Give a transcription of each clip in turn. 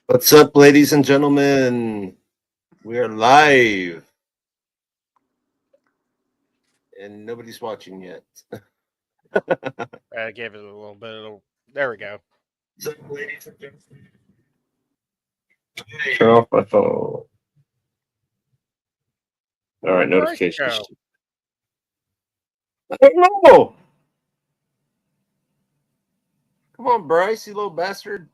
What's up, ladies and gentlemen? We are live, and nobody's watching yet. I gave it a little bit of. There we go. What's up, ladies and gentlemen? Turn off my phone. All right, notifications. I don't know. Come on, Bryce, you little bastard.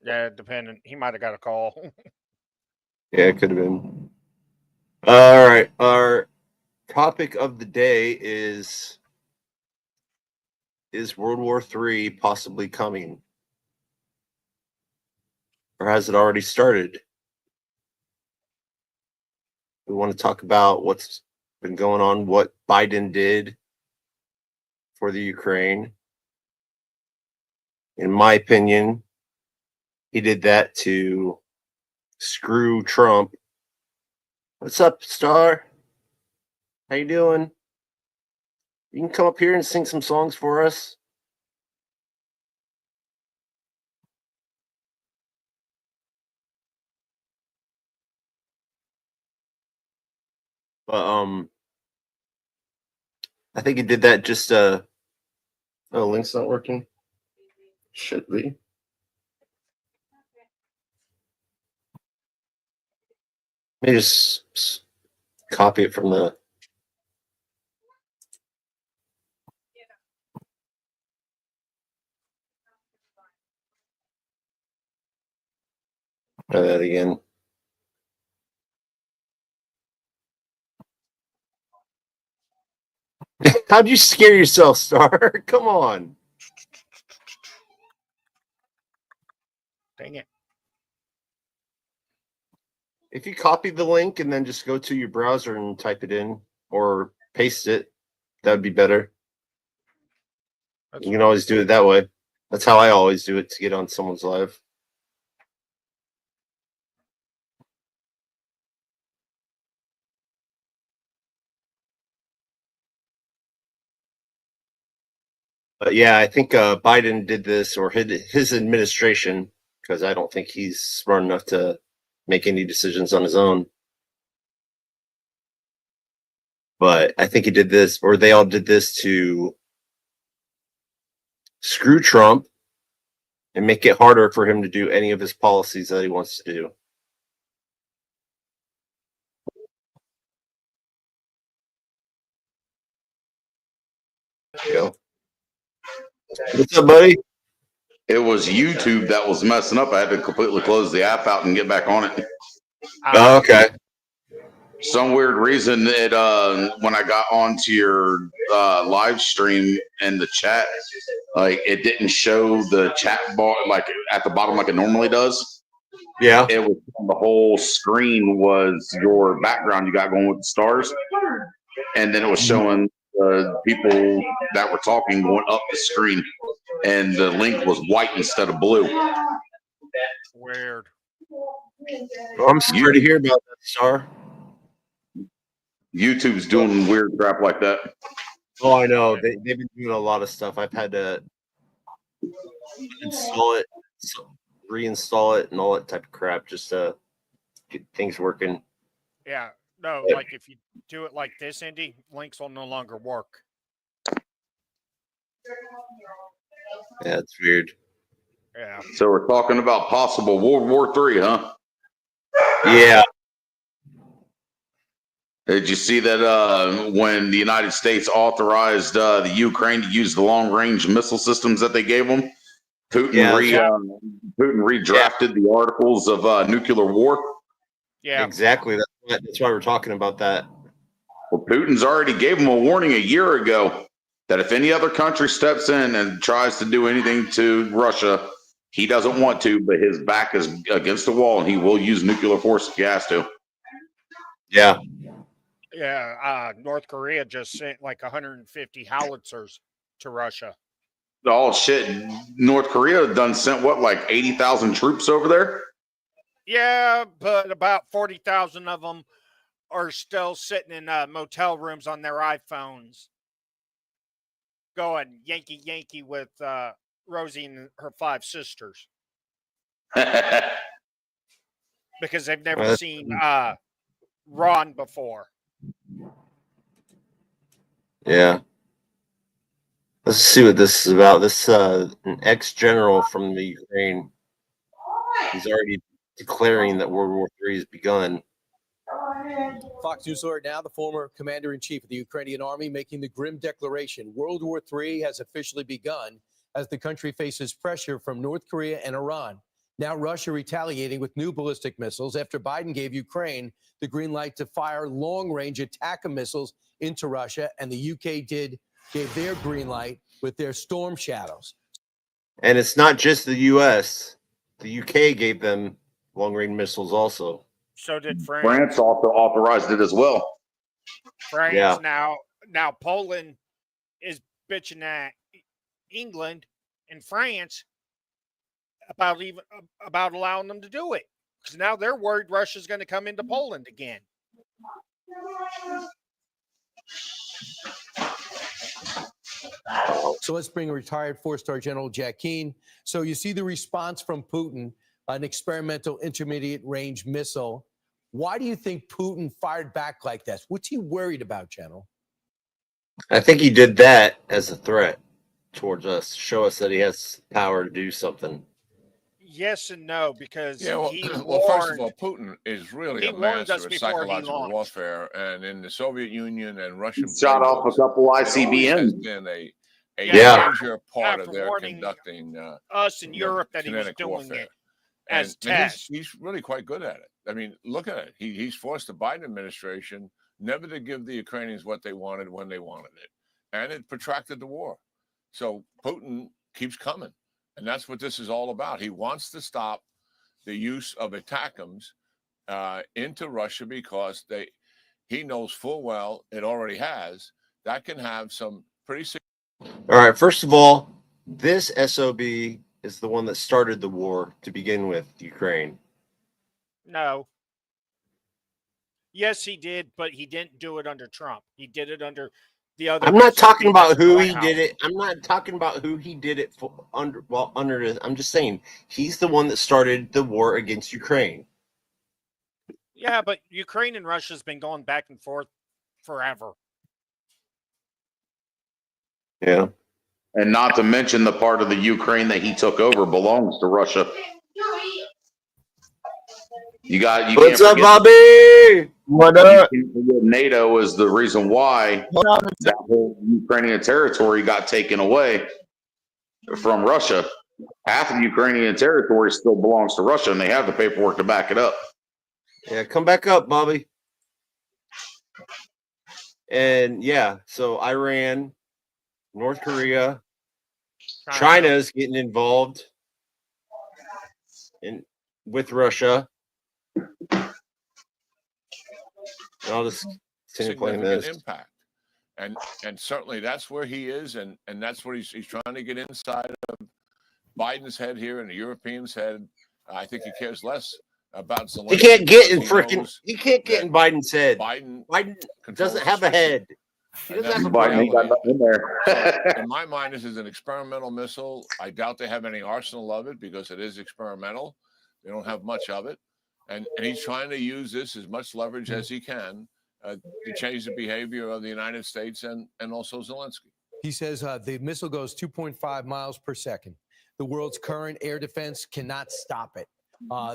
Yeah, depending. He might have got a call. Yeah, it could have been. All right, our topic of the day is World War III possibly coming? Or has it already started? We want to talk about what's been going on, what Biden did for the Ukraine. In my opinion, he did that to screw Trump. What's up, Star? How you doing? You can come up here and sing some songs for us. But I think he did that just oh, link's not working. Should be. Let me just copy it from the. Try that again. How'd you scare yourself, Star? Come on. Dang it. If you copy the link and then just go to your browser and type it in or paste it, that would be better. You can always do it that way. That's how I always do it to get on someone's live. But yeah, I think Biden did this, or his administration, because I don't think he's smart enough to make any decisions on his own. But I think he did this, or they all did this to screw Trump and make it harder for him to do any of his policies that he wants to do. There you go. What's up, buddy? It was YouTube that was messing up. I had to completely close the app out and get back on it. Oh, okay. Some weird reason it when I got onto your live stream and the chat, like it didn't show the chat bar like at the bottom like it normally does. Yeah. It was the whole screen was your background you got going with the stars, and then it was showing people that were talking going up the screen, and the link was white instead of blue. Weird. Well, I'm sorry to hear about that, Star. YouTube's doing weird crap like that. Oh, I know. They've been doing a lot of stuff. I've had to install it, reinstall it, and all that type of crap just to get things working. Yeah. No, like if you do it like this, Indy, links will no longer work. Yeah, it's weird. Yeah. So we're talking about possible World War III, huh? Yeah. Did you see that when the United States authorized the Ukraine to use the long-range missile systems that they gave them, Putin redrafted the articles of nuclear war? Yeah. Exactly. That's why we're talking about that. Well, Putin's already gave them a warning a year ago that if any other country steps in and tries to do anything to Russia, he doesn't want to, but his back is against the wall and he will use nuclear force if he has to. Yeah. Yeah. North Korea just sent like 150 howitzers to Russia. Oh, shit. North Korea done sent, what, like 80,000 troops over there? Yeah, but about 40,000 of them are still sitting in motel rooms on their iPhones. going Yankee Yankee with Rosie and her 5 sisters because they've never seen Ron before. Yeah. Let's see what this is about. This an ex-general from the Ukraine. He's already declaring that World War III has begun. Fox News alert now, the former commander-in-chief of the Ukrainian army making the grim declaration World War III has officially begun as the country faces pressure from North Korea and Iran. Now Russia retaliating with new ballistic missiles after Biden gave Ukraine the green light to fire long-range attack missiles into Russia, and the UK gave their green light with their Storm Shadows. And it's not just the U.S. The UK gave them long-range missiles also. So did France. France also authorized it as well. France Yeah. now Poland is bitching at England and France about allowing them to do it, because now they're worried Russia's going to come into Poland again. So let's bring retired 4-star General Jack Keane. So you see the response from Putin, an experimental intermediate range missile. Why do you think Putin fired back like this? What's he worried about, General? I think he did that as a threat towards us, show us that he has power to do something. Yes and no, because he well, first of all, Putin is really a master at psychological warfare, and in the Soviet Union and Russian shot off a couple ICBMs. Has been a major part of their conducting us in Europe that he was doing warfare. it as tests. He's really quite good at it. I mean, look at it. He's forced the Biden administration never to give the Ukrainians what they wanted when they wanted it, and it protracted the war. So Putin keeps coming. And that's what this is all about. He wants to stop the use of ATACMS into Russia because he knows full well it already has. That can have some pretty. All right. First of all, this SOB is the one that started the war to begin with, Ukraine. No. Yes, he did, but he didn't do it under Trump. He did it under the other. I'm not talking about who he did it. I'm not talking about who he did it for under. I'm just saying he's the one that started the war against Ukraine. Yeah, but Ukraine and Russia's been going back and forth forever. Yeah. And not to mention the part of the Ukraine that he took over belongs to Russia. What's up, Bobby? What up? NATO is the reason why that whole Ukrainian territory got taken away from Russia. Half of Ukrainian territory still belongs to Russia, and they have the paperwork to back it up. Yeah, come back up, Bobby. And yeah, so Iran, North Korea, China's getting involved with Russia. I'll just continue playing this. Impact. And certainly that's where he is, and that's what he's trying to get inside of Biden's head here and the Europeans' head. I think he cares less about Zelensky. He can't get in he can't get in Biden's head. Biden doesn't have a head. He doesn't have a Biden got nothing in there. So in my mind, this is an experimental missile. I doubt they have any arsenal of it because it is experimental. They don't have much of it. And he's trying to use this as much leverage as he can to change the behavior of the United States and also Zelensky. He says the missile goes 2.5 miles per second. The world's current air defense cannot stop it,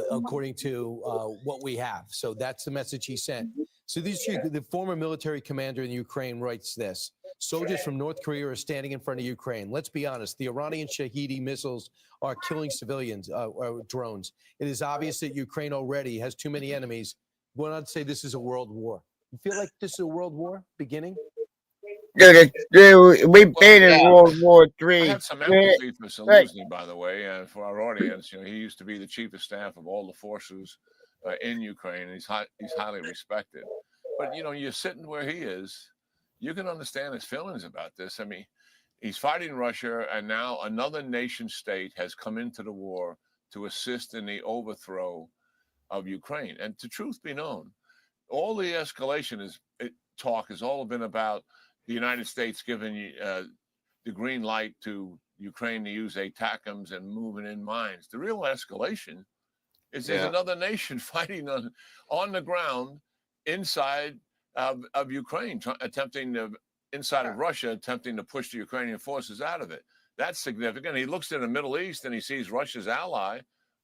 according to what we have. So that's the message he sent. So the former military commander in Ukraine writes this. Soldiers from North Korea are standing in front of Ukraine. Let's be honest. The Iranian Shahidi missiles are killing civilians, drones. It is obvious that Ukraine already has too many enemies. Why not say this is a world war? You feel like this is a world war beginning? We've been in World War III. I have some empathy for Zelensky, by the way, and for our audience. You know, he used to be the chief of staff of all the forces in Ukraine. He's highly respected. But you know, you're sitting where he is. You can understand his feelings about this. I mean, he's fighting Russia, and now another nation state has come into the war to assist in the overthrow of Ukraine. And to truth be known, all the escalation talk has all been about the United States giving the the green light to Ukraine to use ATACMS and moving in mines. The real escalation is there's another nation fighting on the ground inside of Ukraine, inside of Russia, attempting to push the Ukrainian forces out of it. That's significant. He looks to the Middle East and he sees Russia's ally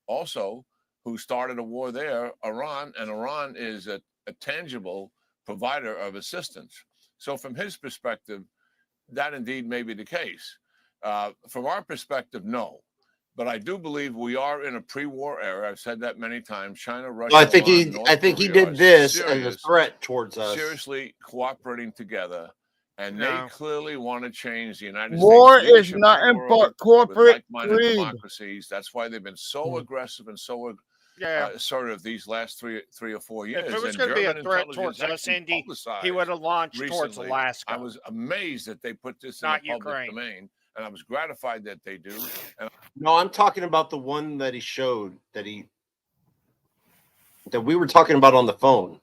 also, who started a war there, Iran, and Iran is a tangible provider of assistance. So from his perspective, that indeed may be the case. From our perspective, no. But I do believe we are in a pre-war era. I've said that many times. China, Russia, Well, I think Iran, North he Korea did this as a serious, threat towards us. seriously cooperating together, and they clearly want to change the United War States leadership is in nothing the world but corporate with like-minded greed. democracies. That's why they've been so aggressive and so assertive these last three or 4 years. If it was And going to be a German threat intelligence towards us, actually Indy, he publicized would have launched towards recently. Alaska. I was amazed that they put this in Not the public Ukraine. domain, and I was gratified that they do. And No, I'm talking about the one that he showed that we were talking about on the phone.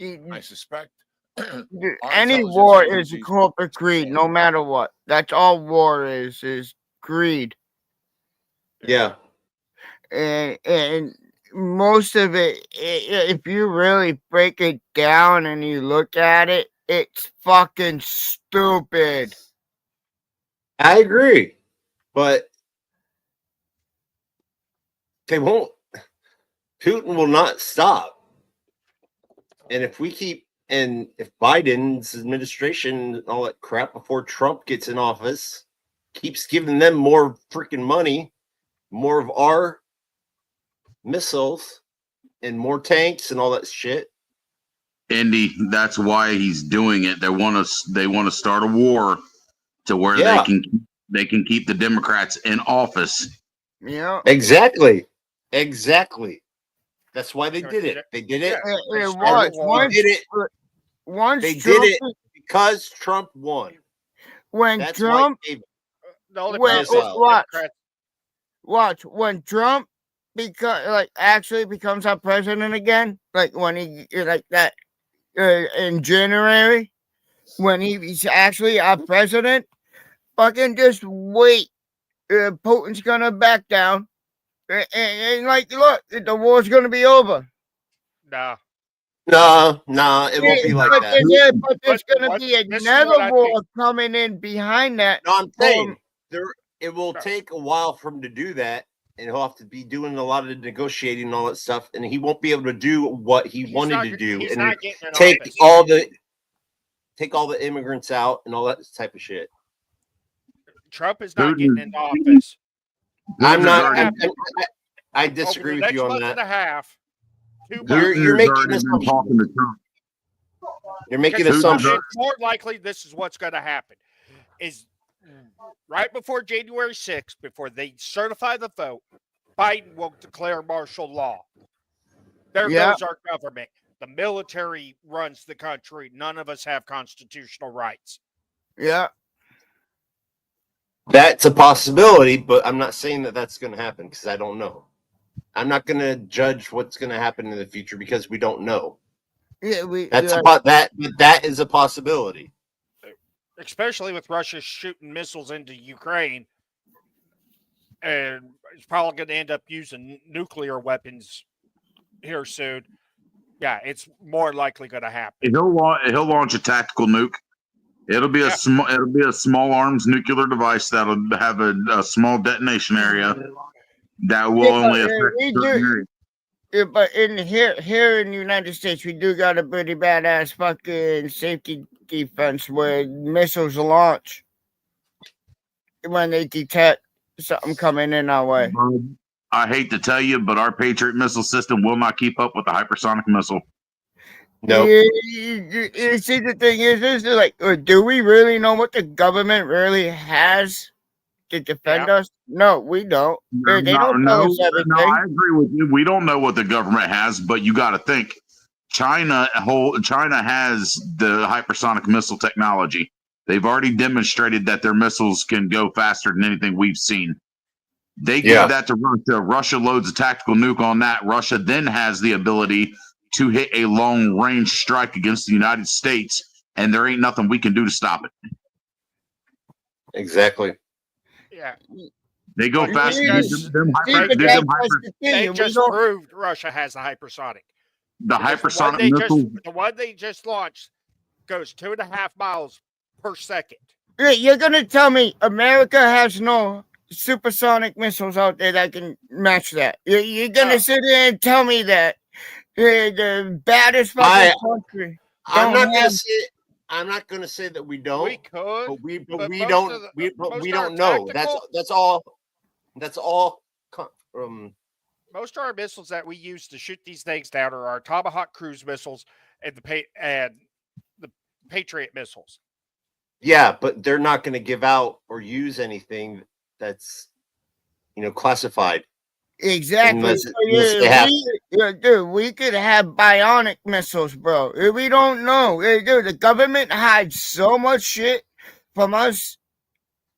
I suspect Any war is corporate greed, no matter what. That's all war is greed. Yeah. And most of it, if you really break it down and you look at it, it's fucking stupid. I agree, but they won't. Putin will not stop. And if if Biden's administration and all that crap before Trump gets in office keeps giving them more freaking money, more of our missiles and more tanks and all that shit. Indy, that's why he's doing it. They want to start a war to where they can keep the Democrats in office. Yeah. Exactly. That's why they did it. They did it. They did it because Trump won. When That's Trump, when Trump actually becomes our president again, like when he like that in January, when he's actually our president, fucking just wait. Putin's gonna back down, and like, look, the war's gonna be over. No, it won't be like that. But there's gonna be another war coming in behind that. No, I'm saying it will take a while for him to do that, and he'll have to be doing a lot of negotiating and all that stuff, and he won't be able to do what he wanted to do and take all the immigrants out and all that type of shit. Trump is not getting into office. I'm not. I disagree with you on that. You're making assumptions. You're making assumptions. More likely, this is what's going to happen. Is right before January 6th, before they certify the vote, Biden will declare martial law. There goes our government. The military runs the country. None of us have constitutional rights. Yeah. That's a possibility, but I'm not saying that that's going to happen because I don't know. I'm not going to judge what's going to happen in the future because we don't know. Yeah, that is a possibility. Especially with Russia shooting missiles into Ukraine, and it's probably going to end up using nuclear weapons here soon. Yeah, it's more likely going to happen. He'll launch a tactical nuke. It'll be a small arms nuclear device that'll have a small detonation area that will only affect certain areas. Yeah, but here in the United States, we do got a pretty badass fucking safety defense where missiles launch when they detect something coming in our way. I hate to tell you, but our Patriot missile system will not keep up with the hypersonic missile. No. You see, the thing is like, do we really know what the government really has to defend us? No, we don't. They don't tell us everything. No, I agree with you. We don't know what the government has, but you got to think. China has the hypersonic missile technology. They've already demonstrated that their missiles can go faster than anything we've seen. They give that to Russia. Russia loads a tactical nuke on that. Russia then has the ability to hit a long-range strike against the United States and there ain't nothing we can do to stop it. Exactly. Yeah. They go But faster. you- They just proved Russia has the hypersonic. The Because hypersonic missile. the one they just launched goes 2.5 miles per second. You're gonna tell me America has no supersonic missiles out there that can match that? You're gonna sit there and tell me that the baddest fucking country? I'm don't not gonna have- say. I'm not gonna say that we don't. We could, but we but we most don't. of the- we most we of our don't know. tactical- That's all. That's all. From Most of our missiles that we use to shoot these things down are our Tomahawk cruise missiles and the Patriot missiles. yeah, but they're not going to give out or use anything that's classified. Exactly. Unless So, they have- dude, we could have bionic missiles, bro. We don't know. Dude, the government hides so much shit from us.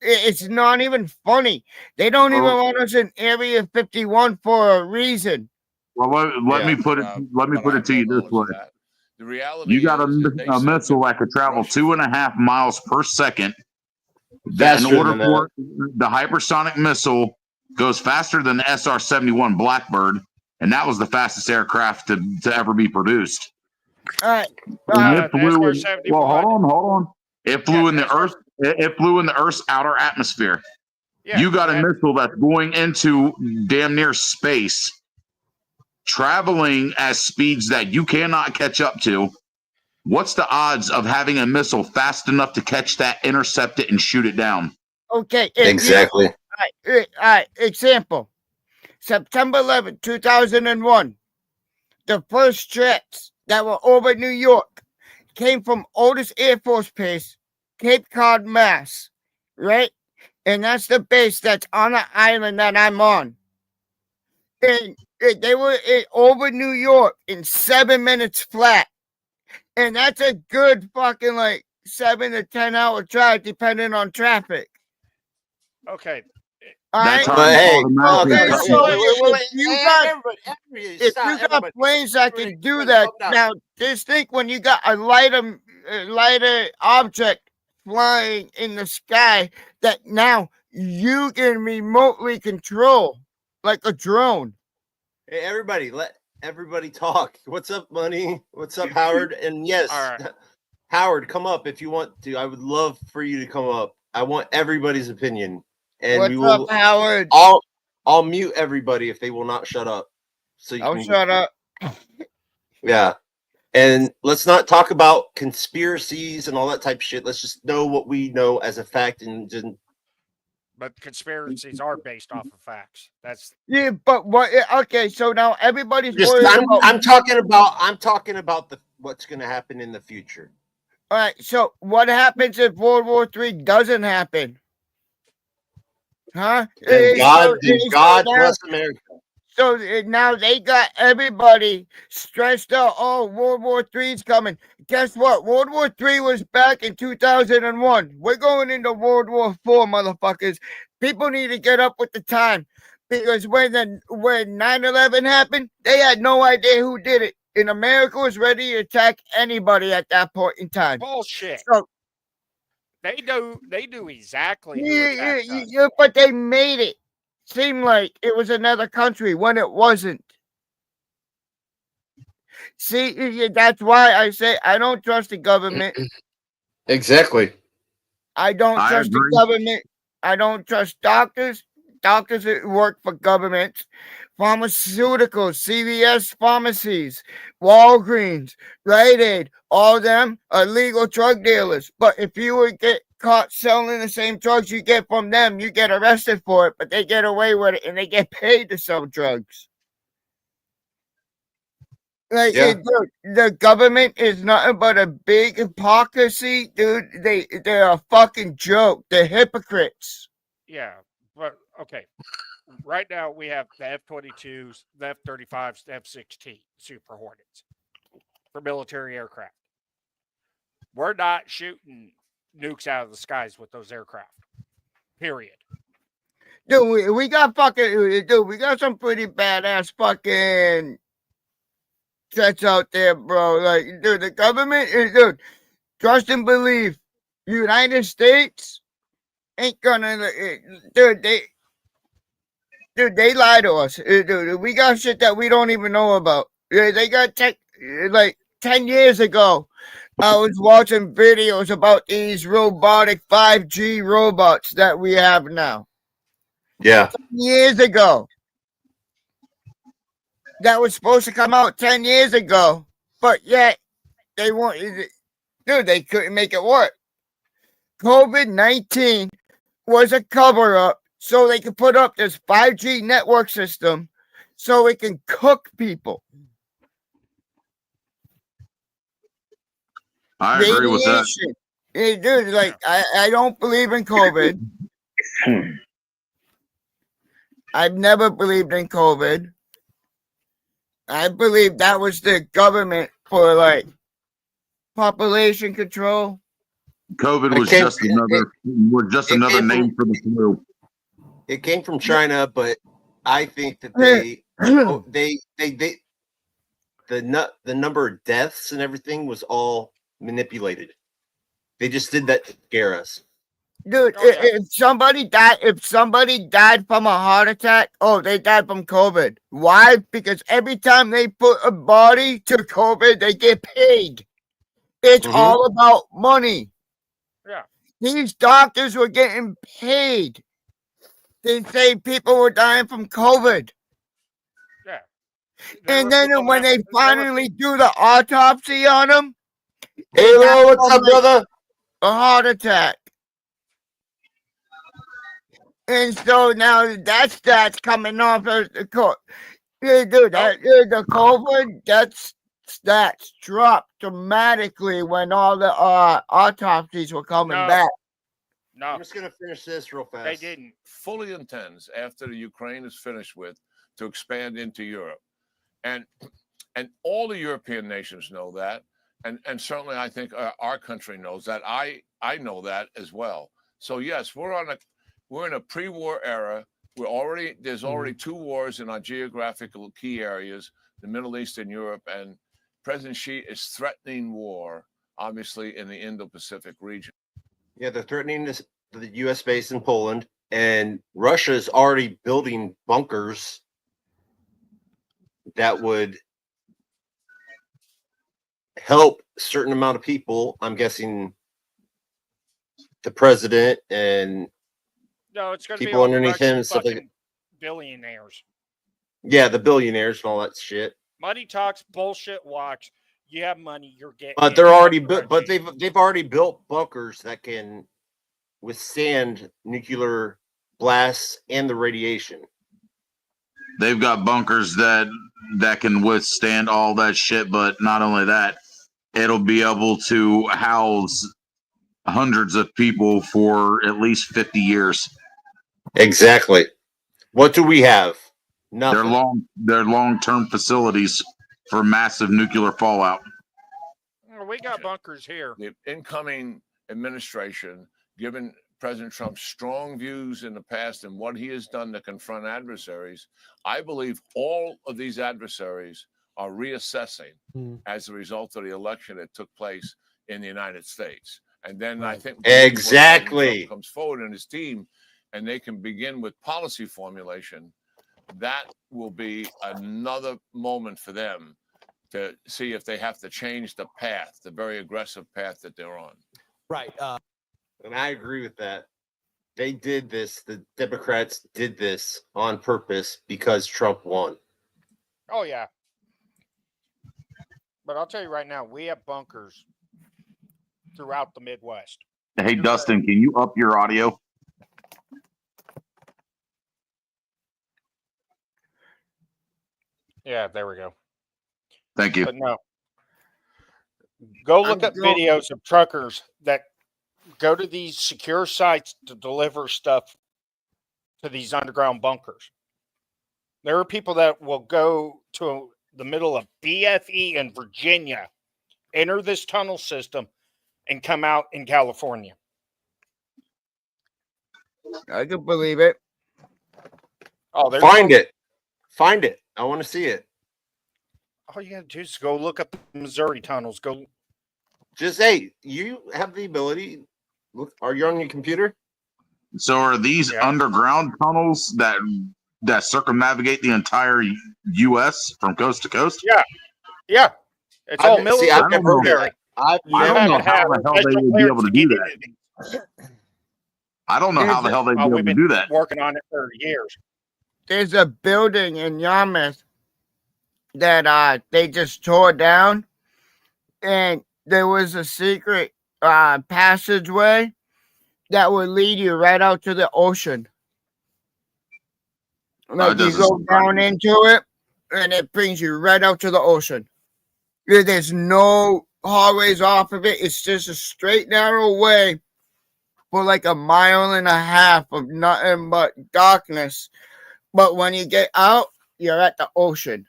It's not even funny. They don't even want us in Area 51 for a reason. Well, let me put it. Let me But put I it to have you no this knowledge way: of that. The reality you got is that they a said missile that that could travel Russia- 2.5 miles per second. Faster in order than for the hypersonic missile goes faster than the SR-71 Blackbird, and that was the fastest aircraft to ever be produced. All right. And the it flew in, SR-71. well, hold on. It flew Yeah, in the SR Earth. It flew in the Earth's outer atmosphere. Yeah, You got a that- missile that's going into damn near space, traveling at speeds that you cannot catch up to. What's the odds of having a missile fast enough to catch that, intercept it, and shoot it down? Okay. Exactly. All right. Example. September 11, 2001. The first jets that were over New York came from Otis Air Force Base, Cape Cod, Mass. Right? And that's the base that's on the island that I'm on. And they were over New York in 7 minutes flat. And that's a good fucking 7 to 10 hour drive depending on traffic. Okay. All That's right? how But you hey, automatically okay, cut so you. if you got if stop, you got everybody. planes that can Everybody, do everybody, that, calm down. now just think when you got a lighter object flying in the sky that now you can remotely control like a drone. Hey, everybody, let everybody talk. What's up, Money? What's up, Howard? And yes, All right. Howard, come up if you want to. I would love for you to come up. I want everybody's opinion, and we What's will. up, Howard? I'll mute everybody if they will not shut up. So you Oh, can shut up. Yeah, and let's not talk about conspiracies and all that type of shit. Let's just know what we know as a fact, and just But conspiracies are based off of facts. That's Yeah, but what? Okay, so now everybody's just. worried about. I'm talking about what's going to happen in the future. All right, so what happens if World War III doesn't happen? Huh? And God now- bless America. So now they got everybody stressed out. Oh, World War III's coming. Guess what? World War III was back in 2001. We're going into World War IV, motherfuckers. People need to get up with the time because when 9/11 happened, they had no idea who did it, and America was ready to attack anybody at that point in time. bullshit. So They knew exactly who attacked us. yeah, but they made it seem like it was another country when it wasn't. See, that's why I say I don't trust the government. Exactly. I don't I trust agree. the government. I don't trust doctors. Doctors that work for governments, pharmaceuticals, CVS pharmacies, Walgreens, Rite Aid, all of them are legal drug dealers. But if you would get caught selling the same drugs you get from them, you get arrested for it, but they get away with it and they get paid to sell drugs. Like, Yeah. dude, the government is nothing but a big hypocrisy, dude. They're a fucking joke. They're hypocrites. Yeah, but okay. Right now we have the F-22s, the F-35s, the F-16 Super Hornets for military aircraft. We're not shooting nukes out of the skies with those aircraft. Period. Dude, we got some pretty badass fucking jets out there, bro. Like, dude, the government is, dude, trust and believe. United States ain't gonna, dude. They lie to us. Dude, we got shit that we don't even know about. They got tech like 10 years ago. I was watching videos about these robotic 5G robots that we have now. Yeah. Years ago. That was supposed to come out 10 years ago. But yet, they won't. Dude, they couldn't make it work. COVID-19 was a cover up so they could put up this 5G network system so it can cook people. I agree with that. Hey, dude, like, I don't believe in COVID. I've never believed in COVID. I believe that was the government for, like, population control. COVID was another name for the flu. It came from China, but I think that the number of deaths and everything was all manipulated. They just did that to scare us. Dude, Oh, yeah. if somebody died from a heart attack, they died from COVID. Why? Because every time they put a body to COVID, they get paid. It's all about money. Yeah. These doctors were getting paid. They say people were dying from COVID. Yeah. And then when they finally do the autopsy on them, Hey, Lo, what's up, brother? a heart attack. And so now that's coming off as the COVID. Yeah, dude, the COVID, stats dropped dramatically when all the autopsies were coming back. No, I'm just gonna finish this real fast. they didn't. Fully intends, after the Ukraine is finished with, to expand into Europe. And all the European nations know that. And certainly I think our country knows that. I know that as well. So yes, we're in a pre-war era. There's already two wars in our geographical key areas, the Middle East and Europe, and President Xi is threatening war, obviously, in the Indo-Pacific region. Yeah, they're threatening the U.S. base in Poland, and Russia is already building bunkers that would help a certain amount of people. I'm guessing the president and No, it's going to be people all the underneath him Russian and stuff like fucking billionaires. Yeah, the billionaires and all that shit. Money talks, bullshit walks. You have money, you're getting. But they're already built. But they've already built bunkers that can withstand nuclear blasts and the radiation. They've got bunkers that can withstand all that shit, but not only that, it'll be able to house hundreds of people for at least 50 years. Exactly. What do we have? Nothing. They're long-term facilities for massive nuclear fallout. We got bunkers here. The incoming administration, given President Trump's strong views in the past and what he has done to confront adversaries, I believe all of these adversaries are reassessing as a result of the election that took place in the United States. And then I think exactly Trump comes forward and his team, and they can begin with policy formulation. That will be another moment for them to see if they have to change the path, the very aggressive path that they're on. Right. And I agree with that. They did this. The Democrats did this on purpose because Trump won. Oh, yeah. But I'll tell you right now, we have bunkers throughout the Midwest. Hey, Dustin, can you up your audio? Yeah, there we go. Thank you. But no. Go look up videos of truckers that go to these secure sites to deliver stuff to these underground bunkers. There are people that will go to the middle of BFE in Virginia, enter this tunnel system, and come out in California. I can believe it. Oh, Find it. Find it. I want to see it. All you got to do is go look up the Missouri tunnels. Go Just hey, you have the ability. Look, are you on your computer? So are these Yeah. underground tunnels that circumnavigate the entire U.S. from coast to coast? Yeah. It's all See, military. I've I don't never know. heard of that. I've You I never don't know have to how have the hell they special would be able clearance to to do get that. into these. I don't know how the hell they'd be Well, able we've to been do that. working on it for years. There's a building in Yarmouth that they just tore down, and there was a secret passageway that would lead you right out to the ocean. Like you doesn't go surprise down me. into it, and it brings you right out to the ocean. There's no hallways off of it. It's just a straight, narrow way for like a mile and a half of nothing but darkness. But when you get out, you're at the ocean.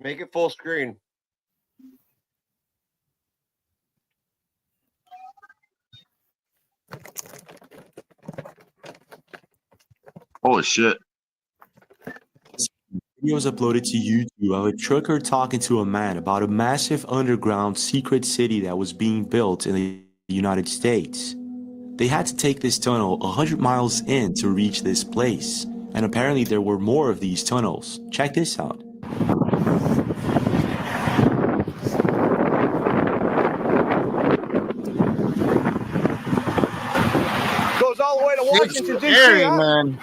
Make it full screen. Holy shit. Video was uploaded to YouTube of a trucker talking to a man about a massive underground secret city that was being built in the United States. They had to take this tunnel 100 miles in to reach this place, and apparently there were more of these tunnels. Check this out. Goes all the way to It's Washington, D.C., scary, huh? man.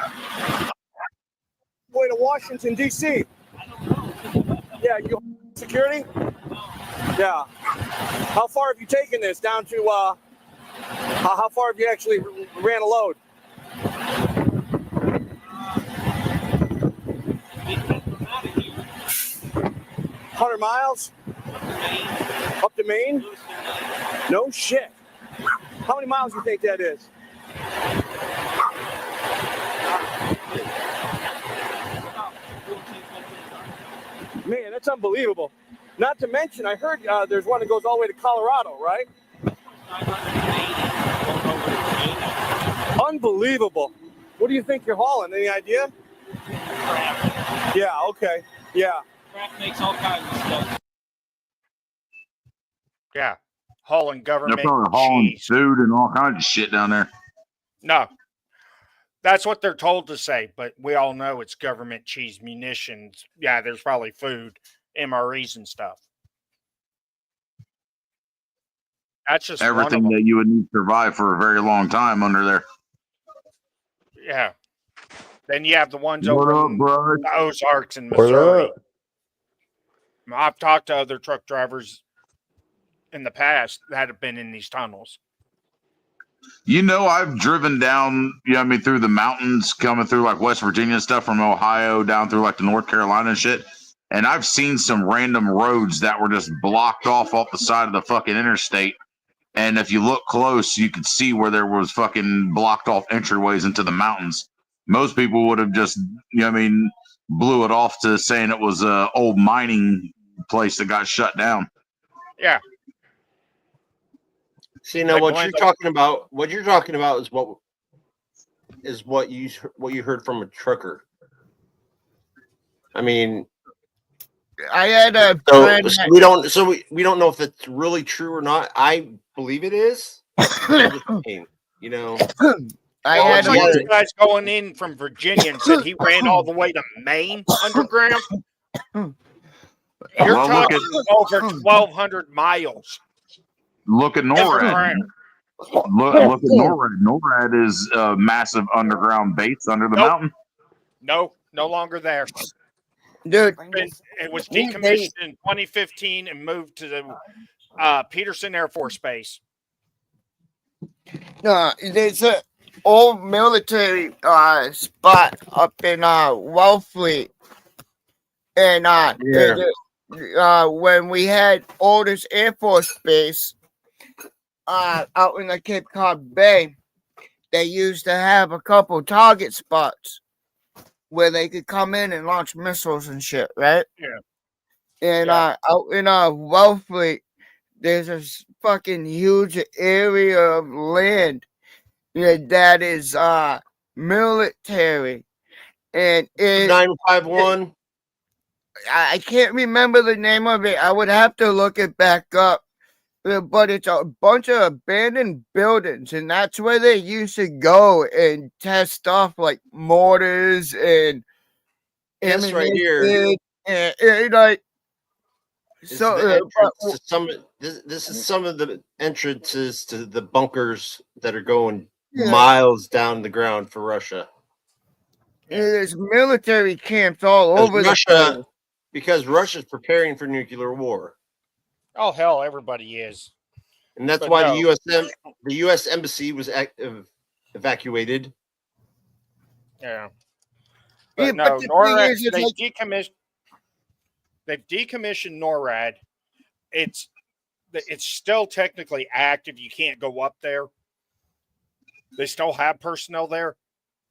Way to Washington, D.C. Yeah, you security? Yeah. How far have you taken this down to, how far have you actually ran a load? 100 miles? Up to Maine? No shit. How many miles do you think that is? Man, that's unbelievable. Not to mention, I heard there's one that goes all the way to Colorado, right? Unbelievable. What do you think you're hauling? Any idea? Yeah, okay. Yeah. Craft makes all kinds of stuff. Yeah. Hauling They're government probably hauling cheese. food and all kinds of shit down there. No. That's what they're told to say, but we all know it's government cheese, munitions. Yeah, there's probably food, MREs and stuff. That's just Everything one of that them. you would need to survive for a very long time under there. Yeah. Then you have the ones What over up, in bro? the Ozarks and What Missouri. up? I've talked to other truck drivers in the past that have been in these tunnels. You know, I've driven down, through the mountains, coming through like West Virginia and stuff, from Ohio down through like the North Carolina and shit. And I've seen some random roads that were just blocked off the side of the fucking interstate. And if you look close, you could see where there was fucking blocked off entryways into the mountains. Most people would have just, blew it off to saying it was a old mining place that got shut down. Yeah. See, now Like what Glenda- you're talking about is what you heard from a trucker. I mean, I had a so friend we don't know if it's really true or not. I believe it is. I'm just saying, I Well, had it's like a, this guy's going in from Virginia and said he ran all the way to Maine underground. You're Well, talking over 1,200 miles. Look at NORAD. underground. Look at NORAD. NORAD is a massive underground base under the Nope. mountain. No longer there. dude. It was decommissioned in 2015 and moved to the Peterson Air Force Base. There's a old military spot up in Wellfleet, and when we had Otis Air Force Base out in the Cape Cod Bay, they used to have a couple target spots where they could come in and launch missiles and shit, right? Yeah. And Yeah. out in Wellfleet, there's a fucking huge area of land that is military, and it 951. I can't remember the name of it. I would have to look it back up. But it's a bunch of abandoned buildings, and that's where they used to go and test stuff like mortars and This right here ammunition and like is so. the entrance to some. This is some of the entrances to the bunkers that are going miles down the ground for Russia. There's military camps all over the place. Because Russia's preparing for nuclear war. Oh hell, everybody is. And that's But why no. the U.S. embassy was evacuated. Yeah. Yeah, But no, but the thing NORAD, is, it's like, they've decommissioned NORAD. It's still technically active. You can't go up there. They still have personnel there,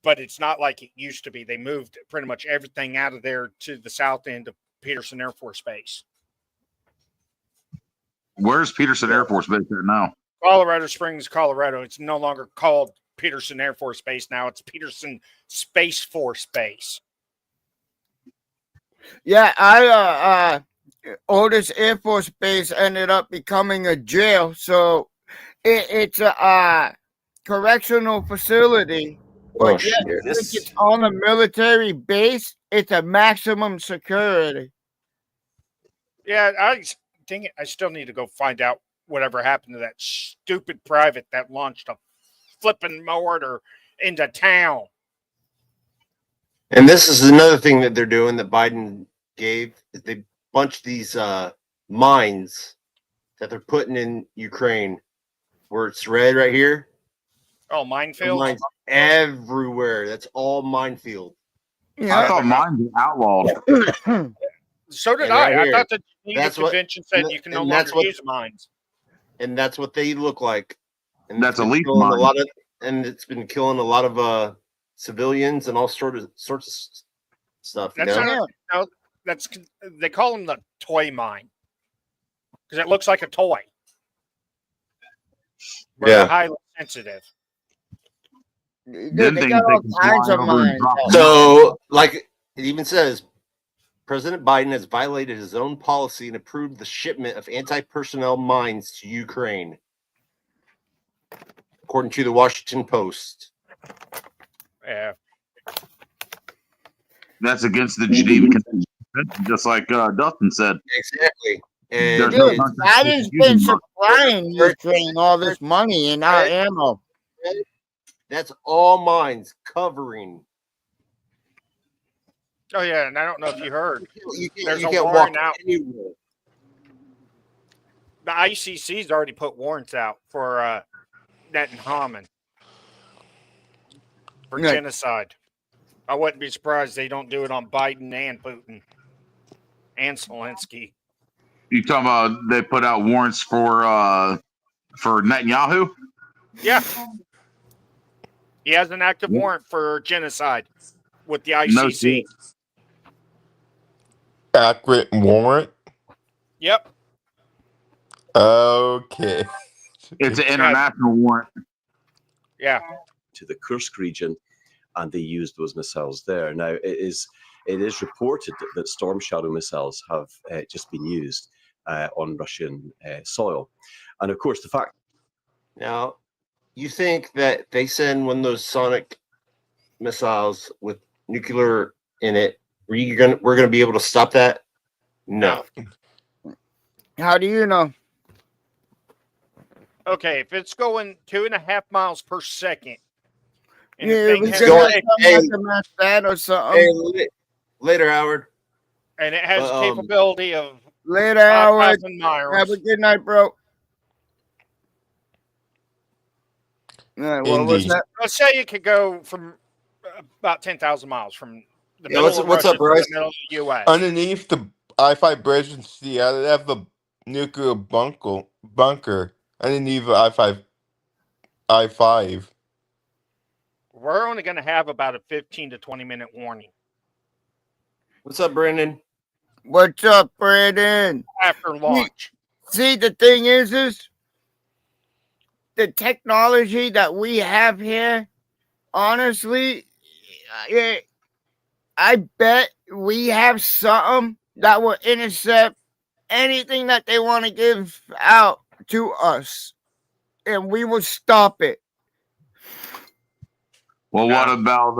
but it's not like it used to be. They moved pretty much everything out of there to the south end of Peterson Air Force Base. Where's Peterson Air Force Base at now? Colorado Springs, Colorado. It's no longer called Peterson Air Force Base now. It's Peterson Space Force Base. yeah, I Otis Air Force Base ended up becoming a jail, so it's a correctional facility. Oh But yeah, shit! since it's on a military base, it's a maximum security. Yeah, I still need to go find out whatever happened to that stupid private that launched a flipping mortar into town. And this is another thing that they're doing that Biden gave is they bunch these mines that they're putting in Ukraine, where it's red right here. Oh, minefield. Mines everywhere. That's all minefield. I thought mine was outlawed. So did And I. right I here, thought the Geneva that's what- Convention said you can no and longer that's what- use mines. And that's what they look like. And That's it's been a leaf killing mine. and it's been killing a lot of civilians and all sorts of stuff. You That's know? not, no, that's they call them the toy mine because it looks like a toy. But Yeah. highly sensitive. Dude, Them they things got they all can kinds fly of over and mines. drop them. So, like it even says, President Biden has violated his own policy and approved the shipment of anti-personnel mines to Ukraine, according to the Washington Post. Yeah. That's against the Geneva Convention, just like Dustin said. Exactly. And There's no Dude, country Biden's using been mines. supplying Ukraine all this money and our ammo. that's all mines covering. Oh yeah, and I don't know if you heard. You There's a can't warrant walk out. anywhere. The ICC's already put warrants out for Netanyahu for Yeah. genocide. I wouldn't be surprised they don't do it on Biden and Putin and Zelensky. You talking about they put out warrants for Netanyahu? Yeah. He has an active warrant for genocide with the No ICC. shit. Accurate warrant. Yep. Okay. It's an international warrant. Yeah. To the Kursk region, and they used those missiles there. Now it is reported that Storm Shadow missiles have just been used on Russian soil, and of course the fact. Now, you think that they send one of those sonic missiles with nuclear in it? We're gonna be able to stop that? No. How do you know? Okay, if it's going 2.5 miles per second, and Yeah, the thing we has could going- have hey. something to match that or something. Hey, later, Howard. and it has But, capability of Later, Howard. 5,000 miles. Have a good night, bro. All right, what was Indy. that? Let's say it could go from about 10,000 miles from the Yeah, middle what's of up, Russia Bryce? to the middle of the U.S. Underneath the I-5 bridge in Seattle, they have a nuclear bunker underneath the I-5. We're only going to have about a 15 to 20 minute warning What's up, Brandon? What's up, Brandon? after launch. See, the thing is the technology that we have here, honestly, I bet we have something that will intercept anything that they want to give out to us, and we will stop it. Well, what about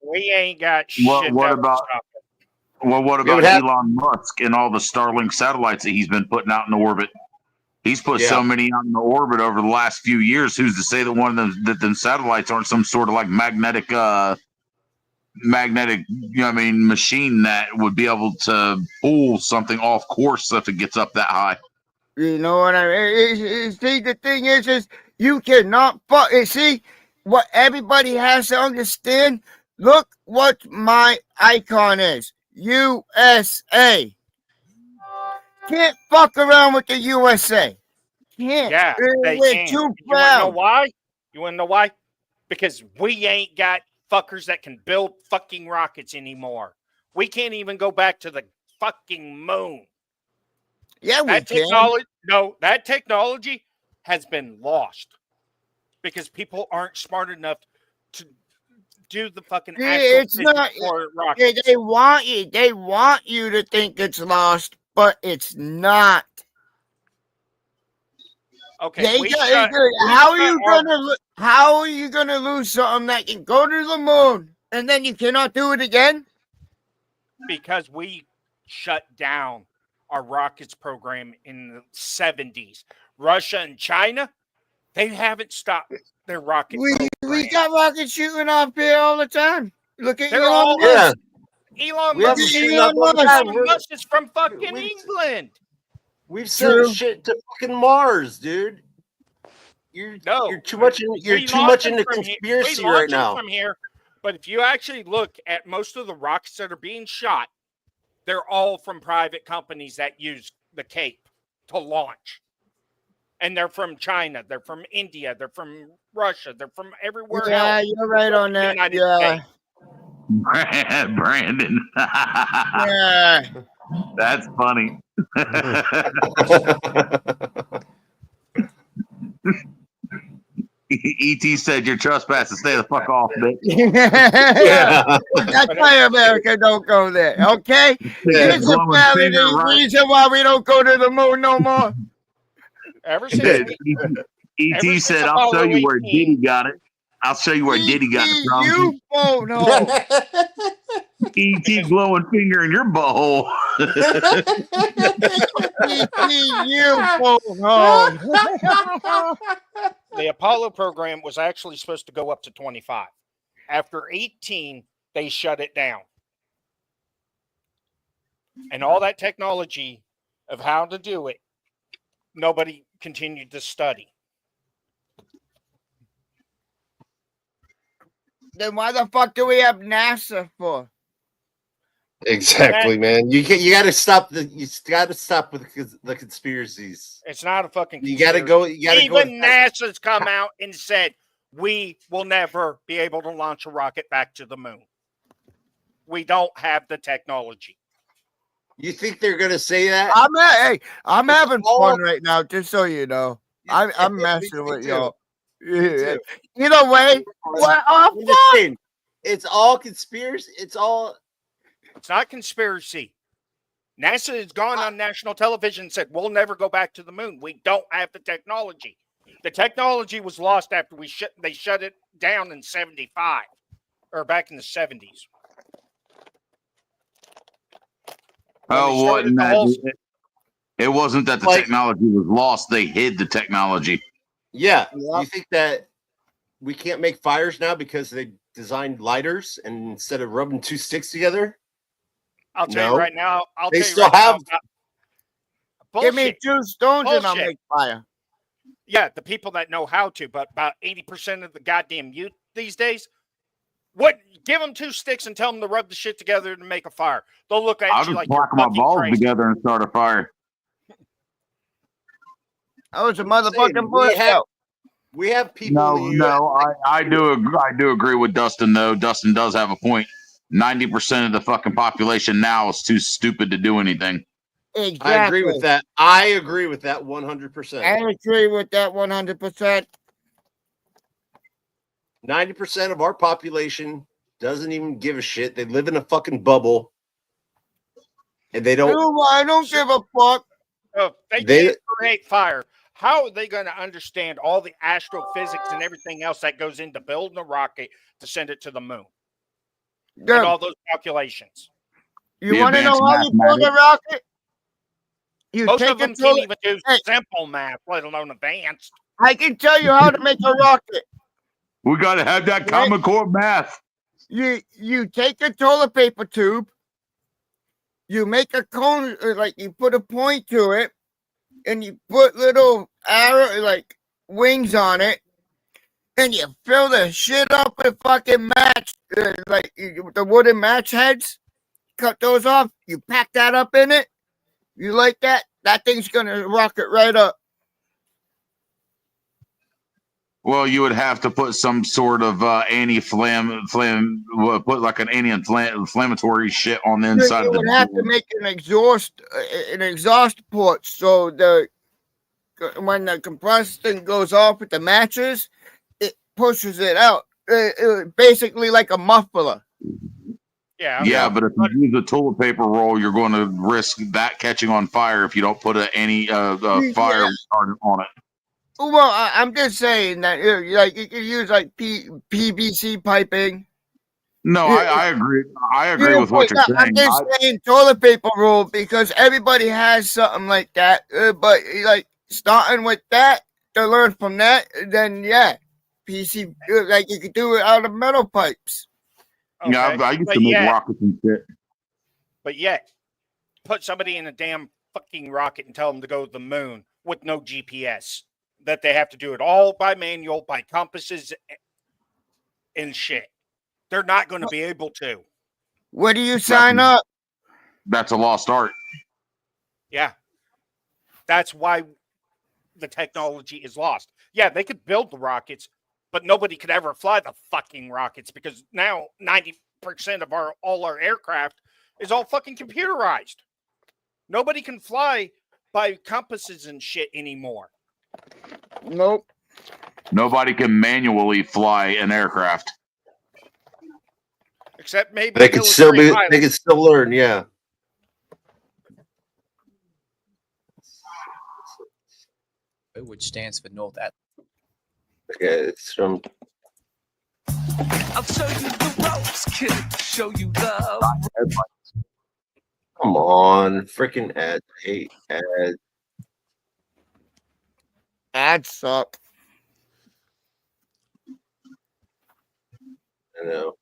We ain't got what shit. what that will about stop it. well what We would about have- Elon Musk and all the Starlink satellites that he's been putting out in orbit? He's put Yeah. so many out in the orbit over the last few years. Who's to say that one of them satellites aren't some sort of like magnetic machine that would be able to pull something off course if it gets up that high. You know what I mean? See, the thing is you cannot see what everybody has to understand. Look what my icon is. USA. Can't fuck around with the USA. Can't. Yeah, they We're can. too You want to know proud. why? You want to know why? Because we ain't got fuckers that can build fucking rockets anymore. We can't even go back to the fucking moon. Yeah, we That can. technology has been lost because people aren't smart enough to do the fucking It's not. rockets. They want you. They want you to think it's lost, but it's not. Okay, how are you gonna lose something that can go to the moon and then you cannot do it again? Because we shut down our rockets program in the 70s. Russia and China, they haven't stopped their rocket program. We got rockets shooting off here all the time. Look at They're Elon all Musk. Elon We have Musk. them shooting up all the time. Elon Musk is from fucking England. We've sent shit to fucking Mars, dude. You're too much into conspiracy right now. From here, but if you actually look at most of the rockets that are being shot, they're all from private companies that use the Cape to launch. And they're from China, they're from India, they're from Russia, they're from everywhere Yeah, else. you're right on that. United Yeah. States. Brandon. Yeah. That's funny. ET said you're trespassing. Stay the fuck off, bitch. Yeah. That's why America don't go there. Okay? Here's a valid reason why we don't go to the moon no more. Ever since ET said, I'll show you where Diddy got it. I'll show you where Diddy got it from. You won't know. ET glowing finger in your butthole. You won't know. The Apollo program was actually supposed to go up to 25. After 18, they shut it down. And all that technology of how to do it, nobody continued to study. Then why the fuck do we have NASA for? Exactly, man. You got to stop with the conspiracies. It's not a fucking conspiracy. Even NASA's come out and said we will never be able to launch a rocket back to the moon. We don't have the technology. You think they're gonna say that? I'm having fun right now, just so you know. I'm messing with y'all. Yeah. Either way, it's all conspiracy. It's not conspiracy. NASA has gone on national television and said we'll never go back to the moon. We don't have the technology. The technology was lost after they shut it down in 75 or back in the 70s. Oh, wasn't that? It wasn't that the technology was lost. They hid the technology. Yeah. You think that we can't make fires now because they designed lighters and instead of rubbing two sticks together? I'll tell you right now. They still have. Give me 2 stones and I'll make fire. Yeah, the people that know how to, but about 80% of the goddamn youth these days, give them 2 sticks and tell them to rub the shit together to make a fire. They'll look at you like you're my fucking balls crazy. together and start a fire. That was a motherfucking bush. We have people. I do agree with Dustin though. Dustin does have a point. 90% of the fucking population now is too stupid to do anything. Exactly. I agree with that. I agree with that 100%. I agree with that 100%. 90% of our population doesn't even give a shit. They live in a fucking bubble. and they don't. I don't give a fuck. If they can't create fire, how are they going to understand all the astrophysics and everything else that goes into building a rocket to send it to the moon? Yeah. And all those calculations. You want to know how you build a rocket? Most of them can't even do simple math, let alone advanced. I can tell you how to make a rocket. We got to have that Common Core math. You take a toilet paper tube, you make a cone, like you put a point to it, and you put little arrow, like wings on it, and you fill the shit up with fucking match, like the wooden match heads. Cut those off. You pack that up in it. You like that? That thing's gonna rocket right up. Well, you would have to put some sort of put like an anti-inflammatory shit on the inside You of the. would have to make an exhaust port, so when the compressed thing goes off with the matches, it pushes it out. Basically like a muffler. Yeah, but if you use a toilet paper roll, you're going to risk that catching on fire if you don't put any fire retardant on it. Well, I'm just saying that like you can use like PVC piping. No, I agree. I agree with what you're saying. I'm just saying toilet paper roll because everybody has something like that. But like starting with that to learn from that, then yeah, PC like you could do it out of metal pipes. Okay. Yeah, I used to make rockets and shit. But yet, put somebody in a damn fucking rocket and tell them to go to the moon with no GPS. That they have to do it all by manual, by compasses and shit. They're not going to be able to. Where do you sign up? That's a lost art. Yeah. That's why the technology is lost. Yeah, they could build the rockets, but nobody could ever fly the fucking rockets because now 90% of all our aircraft is all fucking computerized. Nobody can fly by compasses and shit anymore. Nope. Nobody can manually fly an aircraft. Except maybe they could still be. Pilots. They could still learn. Yeah. Which stands for North Atlantic. Okay, it's from. I'll show you the ropes, kid. Show you love. Come on, freaking ads. I hate ads. Ads suck. I know.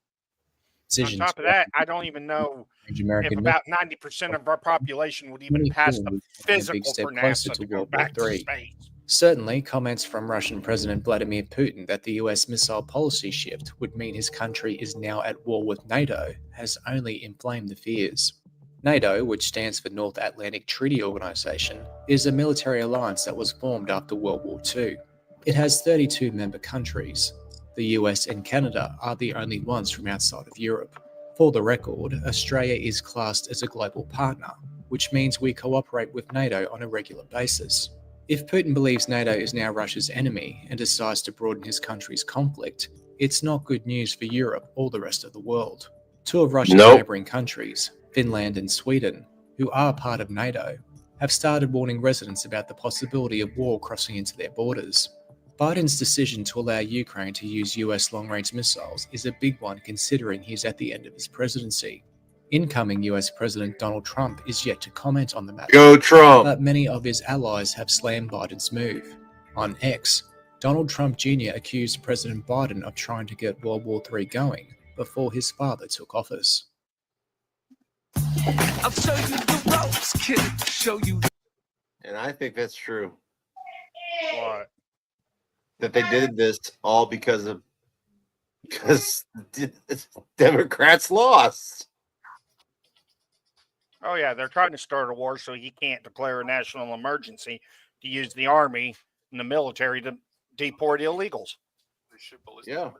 On top of that, I don't even know if about 90% of our population would even pass the physical for NASA to go back to space. Certainly, comments from Russian President Vladimir Putin that the US missile policy shift would mean his country is now at war with NATO has only inflamed the fears. NATO, which stands for North Atlantic Treaty Organization, is a military alliance that was formed after World War II. It has 32 member countries. The US and Canada are the only ones from outside of Europe. For the record, Australia is classed as a global partner, which means we cooperate with NATO on a regular basis. If Putin believes NATO is now Russia's enemy and decides to broaden his country's conflict, it's not good news for Europe or the rest of the world. Two of Russia's neighbouring countries, Finland and Sweden, who are part of NATO, have started warning residents about the possibility of war crossing into their borders. Biden's decision to allow Ukraine to use US long-range missiles is a big one considering he's at the end of his presidency. Incoming US President Donald Trump is yet to comment on the matter. Go Trump! But many of his allies have slammed Biden's move. On X, Donald Trump Jr. accused President Biden of trying to get World War III going before his father took office. I'll show you the ropes, kid. Show you. And I think that's true. What? That they did this all because Democrats lost. Oh yeah, they're trying to start a war so he can't declare a national emergency to use the army and the military to deport illegals. Yeah.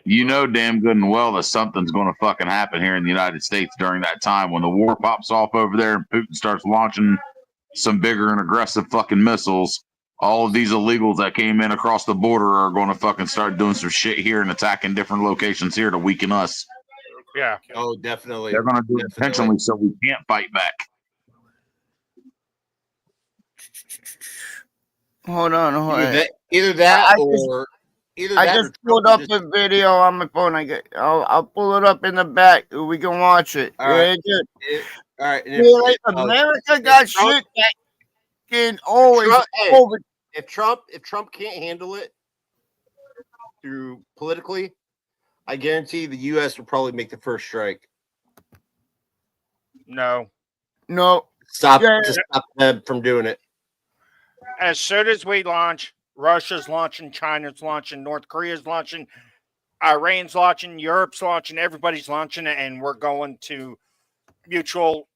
You know damn good and well that something's going to fucking happen here in the United States during that time when the war pops off over there and Putin starts launching some bigger and aggressive fucking missiles. All of these illegals that came in across the border are going to fucking start doing some shit here and attacking different locations here to weaken us. Yeah. Oh, definitely. They're going to do it intentionally so we can't fight back. Hold on. Either that I or just pulled up the video on my phone. I'll pull it up in the back. We can watch it. All right. All right. And Like America got shit that can always over. If Trump can't handle it through politically, I guarantee the U.S. will probably make the first strike. No. Stop them from doing it. As soon as we launch, Russia's launching, China's launching, North Korea's launching, Iran's launching, Europe's launching, everybody's launching it, and we're going to mutual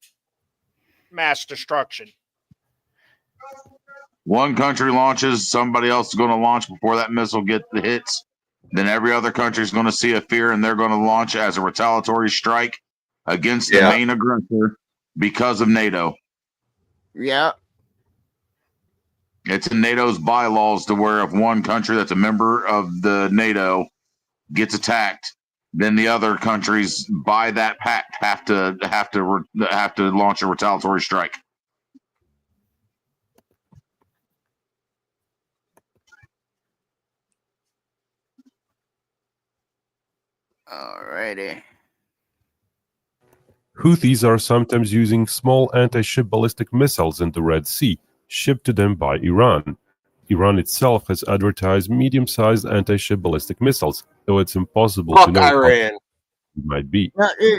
mass destruction. One country launches, somebody else is going to launch before that missile hits. Then every other country is going to see a fear, and they're going to launch as a retaliatory strike against the main aggressor because of NATO. Yeah. It's in NATO's bylaws to where if one country that's a member of the NATO gets attacked, then the other countries by that pact have to launch a retaliatory strike. Alrighty. Houthis are sometimes using small anti-ship ballistic missiles in the Red Sea, shipped to them by Iran. Iran itself has advertised medium-sized anti-ship ballistic missiles, though it's impossible to know how it might be.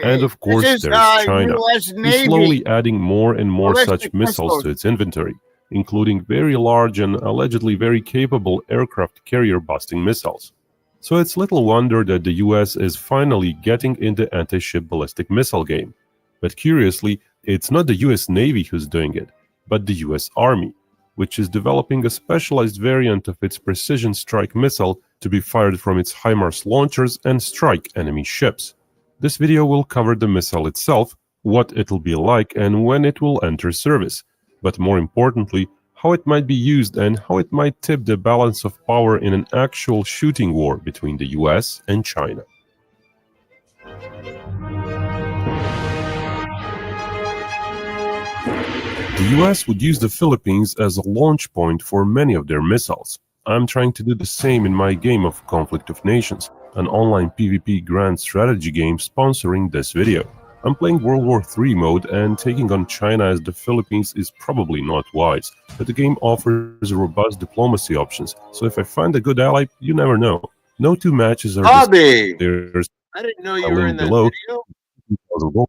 And of course, there's China, who's slowly adding more and more such missiles to its inventory, including very large and allegedly very capable aircraft carrier-busting missiles. So it's little wonder that the US is finally getting into anti-ship ballistic missile game. But curiously, it's not the US Navy who's doing it, but the US Army, which is developing a specialized variant of its precision strike missile to be fired from its HIMARS launchers and strike enemy ships. This video will cover the missile itself, what it'll be like and when it will enter service, but more importantly, how it might be used and how it might tip the balance of power in an actual shooting war between the US and China. The US would use the Philippines as a launch point for many of their missiles. I'm trying to do the same in my game of Conflict of Nations, an online PvP grand strategy game sponsoring this video. I'm playing World War III mode, and taking on China as the Philippines is probably not wise, but the game offers robust diplomacy options, so if I find a good ally, you never know. No two matches are Bobby! There's I didn't know a you were link in that below. video.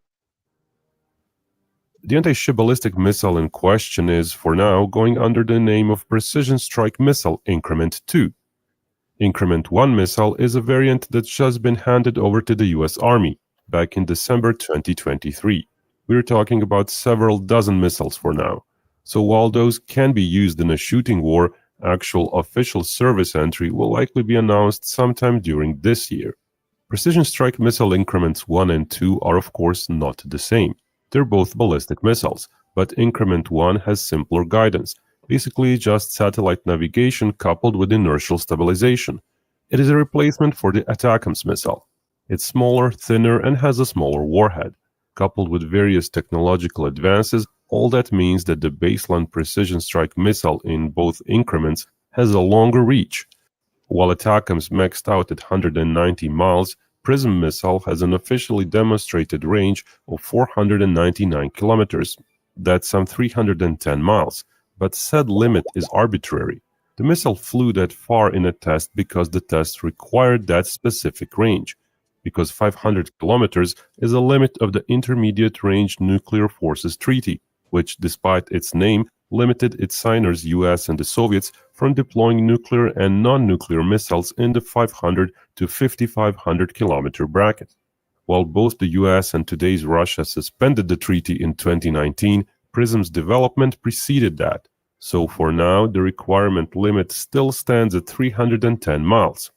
The anti-ship ballistic missile in question is, for now, going under the name of Precision Strike Missile Increment 2. Increment 1 missile is a variant that's just been handed over to the US Army back in December 2023. We're talking about several dozen missiles for now. So while those can be used in a shooting war, actual official service entry will likely be announced sometime during this year. Precision Strike Missile Increments 1 and 2 are of course not the same. They're both ballistic missiles, but Increment 1 has simpler guidance, basically just satellite navigation coupled with inertial stabilization. It is a replacement for the ATACMS missile. It's smaller, thinner, and has a smaller warhead. Coupled with various technological advances, all that means that the baseline precision strike missile in both increments has a longer reach. While ATACMS maxed out at 190 miles, PRISM missile has an officially demonstrated range of 499 kilometers. That's some 310 miles, but said limit is arbitrary. The missile flew that far in a test because the test required that specific range, because 500 kilometers is a limit of the Intermediate Range Nuclear Forces Treaty, which, despite its name, limited its signers, US and the Soviets, from deploying nuclear and non-nuclear missiles in the 500 to 5,500 kilometer bracket. While both the US and today's Russia suspended the treaty in 2019, PRISM's development preceded that. So for now, the requirement limit still stands at 310 miles.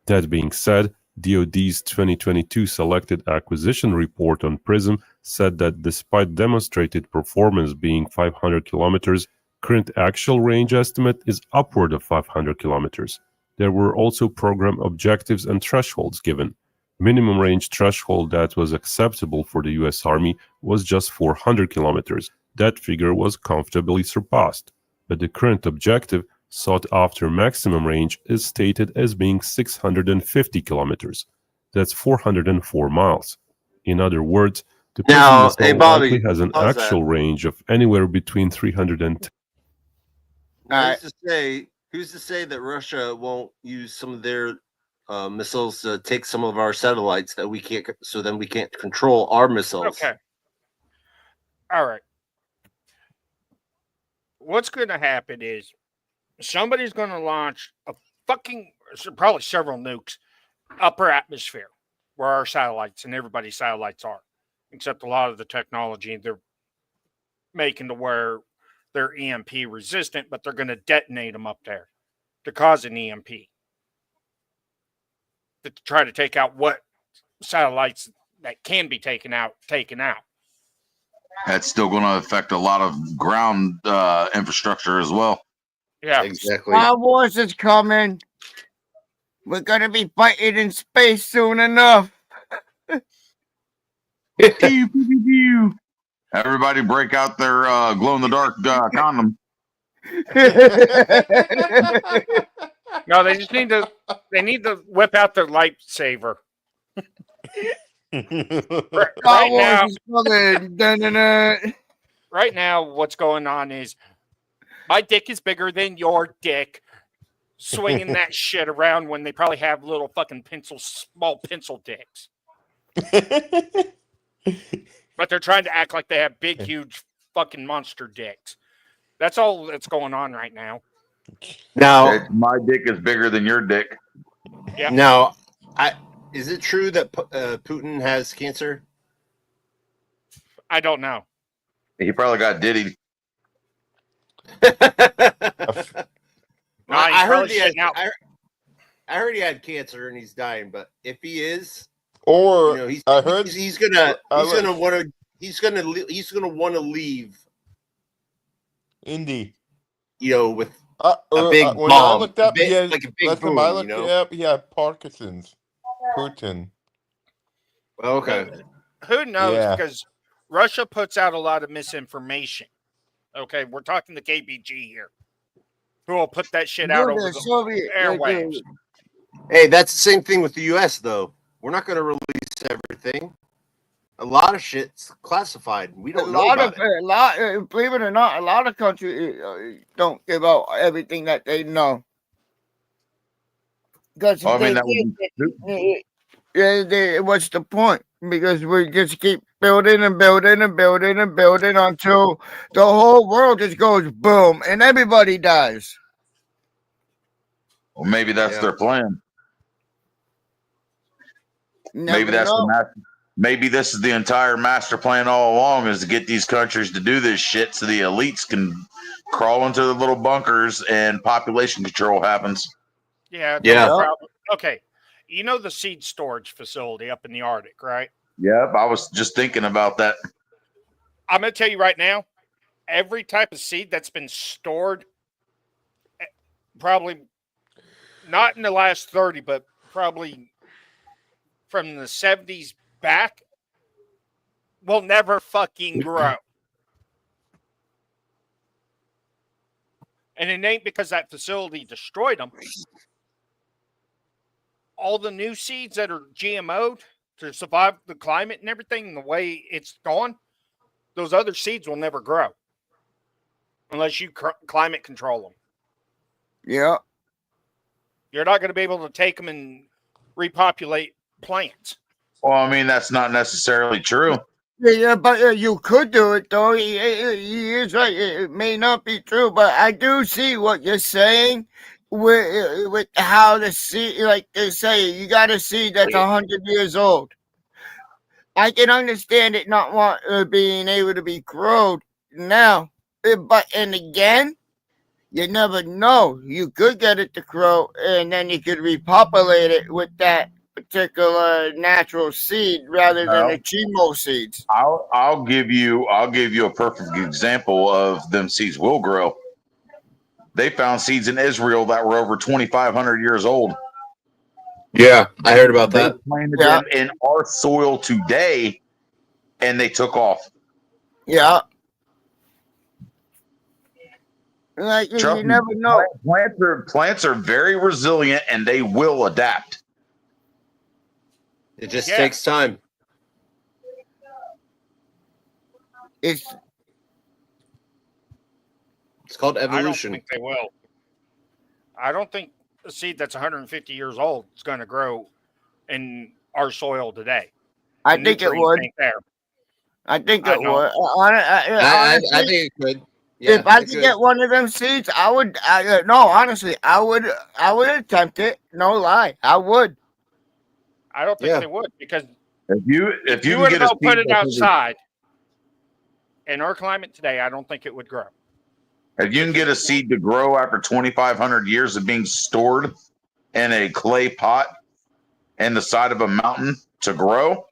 That being said, DoD's 2022 Selected Acquisition Report on PRISM said that despite demonstrated performance being 500 kilometers, current actual range estimate is upward of 500 kilometers. There were also program objectives and thresholds given. Minimum range threshold that was acceptable for the US Army was just 400 kilometers. That figure was comfortably surpassed, but the current objective, sought after maximum range, is stated as being 650 kilometers. That's 404 miles. In other words, the Now, missile hey, Bobby, likely has an pause that. actual range of anywhere between 310. Who's to say that Russia won't use some of their missiles to take some of our satellites that we can't, so then we can't control our missiles? Okay. All right. What's going to happen is somebody's going to launch a probably several nukes upper atmosphere where our satellites and everybody's satellites are, except a lot of the technology they're making to where they're EMP resistant, but they're going to detonate them up there to cause an EMP to try to take out what satellites that can be taken out. That's still going to affect a lot of ground infrastructure as well. Yeah, exactly. Star Wars is coming. We're gonna be fighting in space soon enough. Everybody break out their glow-in-the-dark condom. No, they just need to. They need to whip out their lightsaber. Star Wars is coming. Dun-dun-dun. Right now, what's going on is my dick is bigger than your dick. Swinging that shit around when they probably have little fucking small pencil dicks. But they're trying to act like they have big, huge fucking monster dicks. That's all that's going on right now. Now, my dick is bigger than your dick. Yeah. Now, is it true that Putin has cancer? I don't know. He probably got diddy. No, I heard he had cancer and he's dying. But if he is, Or he's I heard he's gonna want to leave. Indy. With a big when bomb, I looked up, like a big last time boom. I looked up, he had Parkinson's. Putin. Okay. Who knows? Yeah. Because Russia puts out a lot of misinformation. Okay, we're talking the KBG here, who will put that shit out over the airwaves. Hey, that's the same thing with the U.S. though. We're not going to release everything. A lot of shit's classified. We don't know about it. Believe it or not, a lot of countries don't give out everything that they know. Because what's the point? Because we just keep building and building and building and building until the whole world just goes boom and everybody dies. Well, maybe that's their plan. Maybe that's maybe this is the entire master plan all along, is to get these countries to do this shit so the elites can crawl into the little bunkers and population control happens. Yeah. Okay. You know the seed storage facility up in the Arctic, right? Yep, I was just thinking about that. I'm going to tell you right now, every type of seed that's been stored, probably not in the last 30, but probably from the 70s back, will never fucking grow. And it ain't because that facility destroyed them. All the new seeds that are GMO'd to survive the climate and everything, the way it's gone, those other seeds will never grow unless you climate control them. Yeah. You're not going to be able to take them and repopulate plants. Well, I mean, that's not necessarily true. Yeah, but you could do it, though. He is right. It may not be true, but I do see what you're saying with how the seed, like they say, you got a seed that's 100 years old. I can understand it not being able to be grown now, and again, you never know. You could get it to grow, and then you could repopulate it with that particular natural seed rather than the GMO seeds. I'll give you a perfect example of them seeds will grow. They found seeds in Israel that were over 2,500 years old. Yeah, I heard about They that. planted Yeah. them in our soil today, and they took off. Yeah. Like you Trust me, never know. plants are very resilient, and they will adapt. It just Yeah. takes time. It's called I don't evolution. think they will. I don't think a seed that's 150 years old is going to grow in our soil today. I The think it nutrients would. ain't there. I think I it don't. would. I Honestly, think it could. Yeah, if I it could could. get one of them seeds, I would. No, honestly, I would. I would attempt it. No lie, I would. I don't think Yeah. they would because If you you can were to get a go put seed it that's over- outside in our climate today, I don't think it would grow. if you can get a seed to grow after 2,500 years of being stored in a clay pot in the side of a mountain to grow,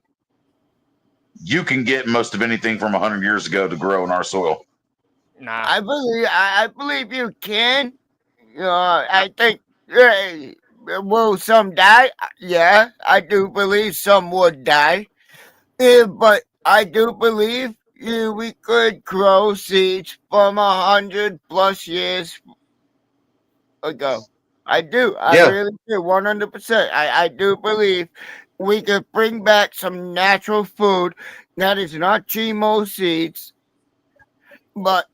you can get most of anything from 100 years ago to grow in our soil. Nah. I believe you can. I think. Will some die? Yeah, I do believe some would die. But I do believe we could grow seeds from 100+ years ago. I do. I Yeah. really do. 100%. I do believe we could bring back some natural food that is not GMO seeds. But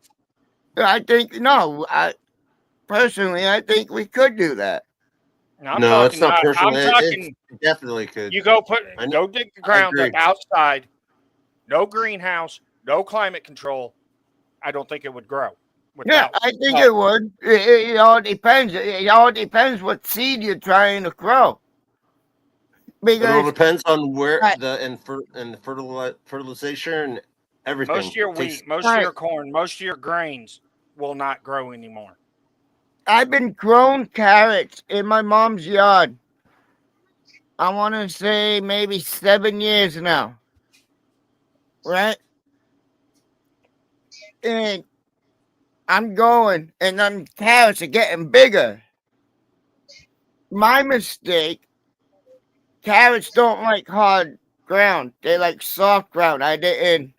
I think no. Personally, I think we could do that. I'm No, talking. it's not personal. I'm talking. It definitely could. You go I know- go dig the I ground up agree. outside. No greenhouse. No climate control. I don't think it would grow. Yeah, Without, I think it would. It all depends. It all depends what seed you're trying to grow. It all Because depends on where Right. the fertilization and everything. most of your Takes- wheat, most Right. of your corn, most of your grains will not grow anymore. I've been growing carrots in my mom's yard. I want to say maybe 7 years now. Right? And I'm going, and then carrots are getting bigger. My mistake. Carrots don't like hard ground. They like soft ground. I didn't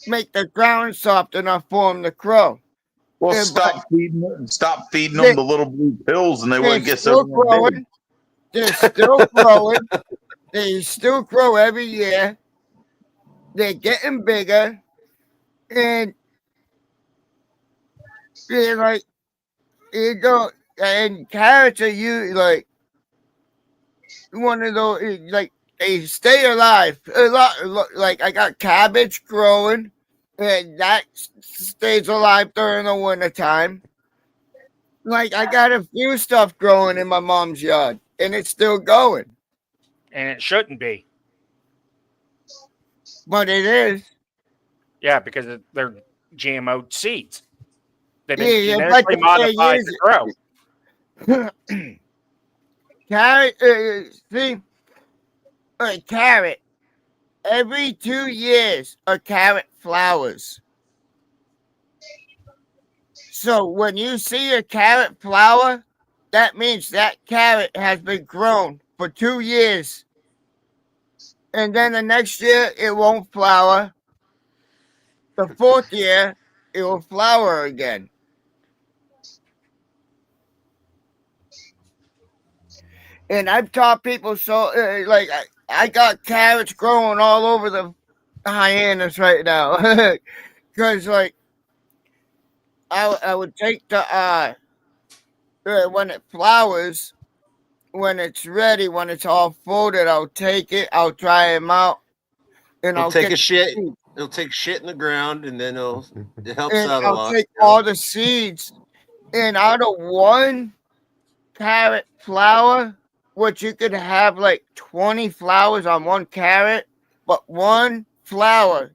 make the ground soft enough for them to grow. Well, Yeah, stop feeding they- them the little blue pills, and they They're wouldn't get still so damn big. growing. They're still growing. They still grow every year. They're getting bigger. And they're like, and carrots are like one of those, like, they stay alive. A lot, like, I got cabbage growing, and that stays alive during the wintertime. Like, I got a few stuff growing in my mom's yard, and it's still going. And it shouldn't be. But it is. Yeah, because they're GMO seeds. They've Yeah, been yeah, genetically but modified to grow. Carrot, see, a carrot. Every 2 years, a carrot flowers. So when you see a carrot flower, that means that carrot has been grown for 2 years. And then the next year, it won't flower. The fourth year, it will flower again. And I've taught people like, I got carrots growing all over the hyenas right now. Because, like, I would take the, when it flowers, when it's ready, when it's all folded, I'll take it, I'll dry them out, and It'll I'll take get a shit. the seeds. It'll take shit in the ground, and then it helps And out a I'll lot. take all the seeds, and out of one carrot flower, which you could have like 20 flowers on one carrot, but one flower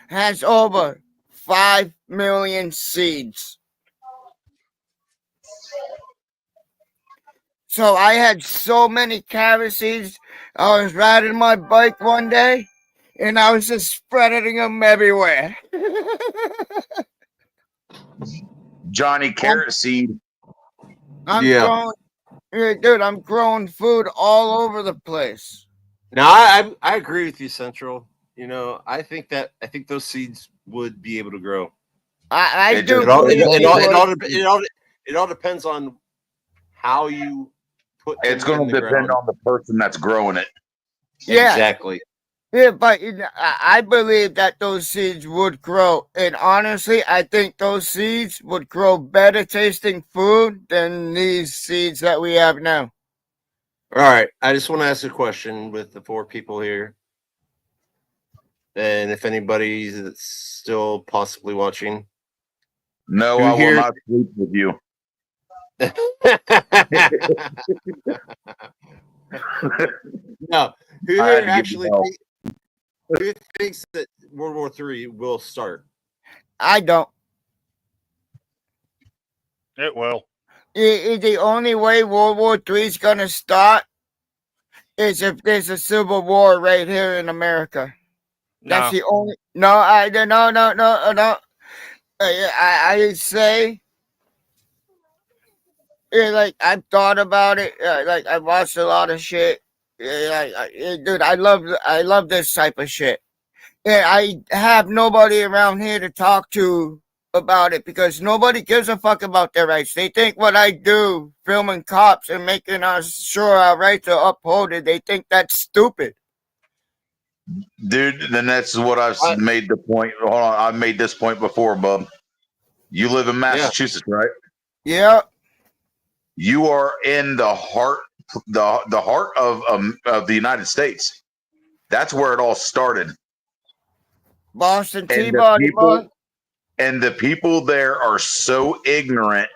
has over 5 million seeds. So I had so many carrot seeds. I was riding my bike one day, and I was just spreading them everywhere. Johnny Carrot Seed. I'm Yeah. growing. Yeah, dude, I'm growing food all over the place. Now, I agree with you, Central. You know, I think those seeds would be able to grow. I It do just It all it, believe it they all it would. all dep- it all depends on how you put it's them in going the to depend ground. on the person that's growing it. Yeah, Exactly. yeah, but I believe that those seeds would grow, and honestly, I think those seeds would grow better tasting food than these seeds that we have now. All right. I just want to ask a question with the 4 people here, and if anybody's that's still possibly watching. No, Who I will here? not sleep with you. No, who I had here to give you actually help. who thinks that World War III will start? I don't. It will. The only way World War III is gonna start is if there's a civil war right here in America. That's No. the only. No. I say, like I've thought about it. Like I've watched a lot of shit. Dude, I love this type of shit. Yeah, I have nobody around here to talk to about it because nobody gives a fuck about their rights. They think what I do, filming cops and making us sure our rights are upheld, they think that's stupid. Dude, then that's what I've made the point. Hold on, I've made this point before, bub. You live in Massachusetts, right? Yeah. You are in the heart, the heart of the United States. That's where it all started. Boston And T-Body, boy. the people there are so ignorant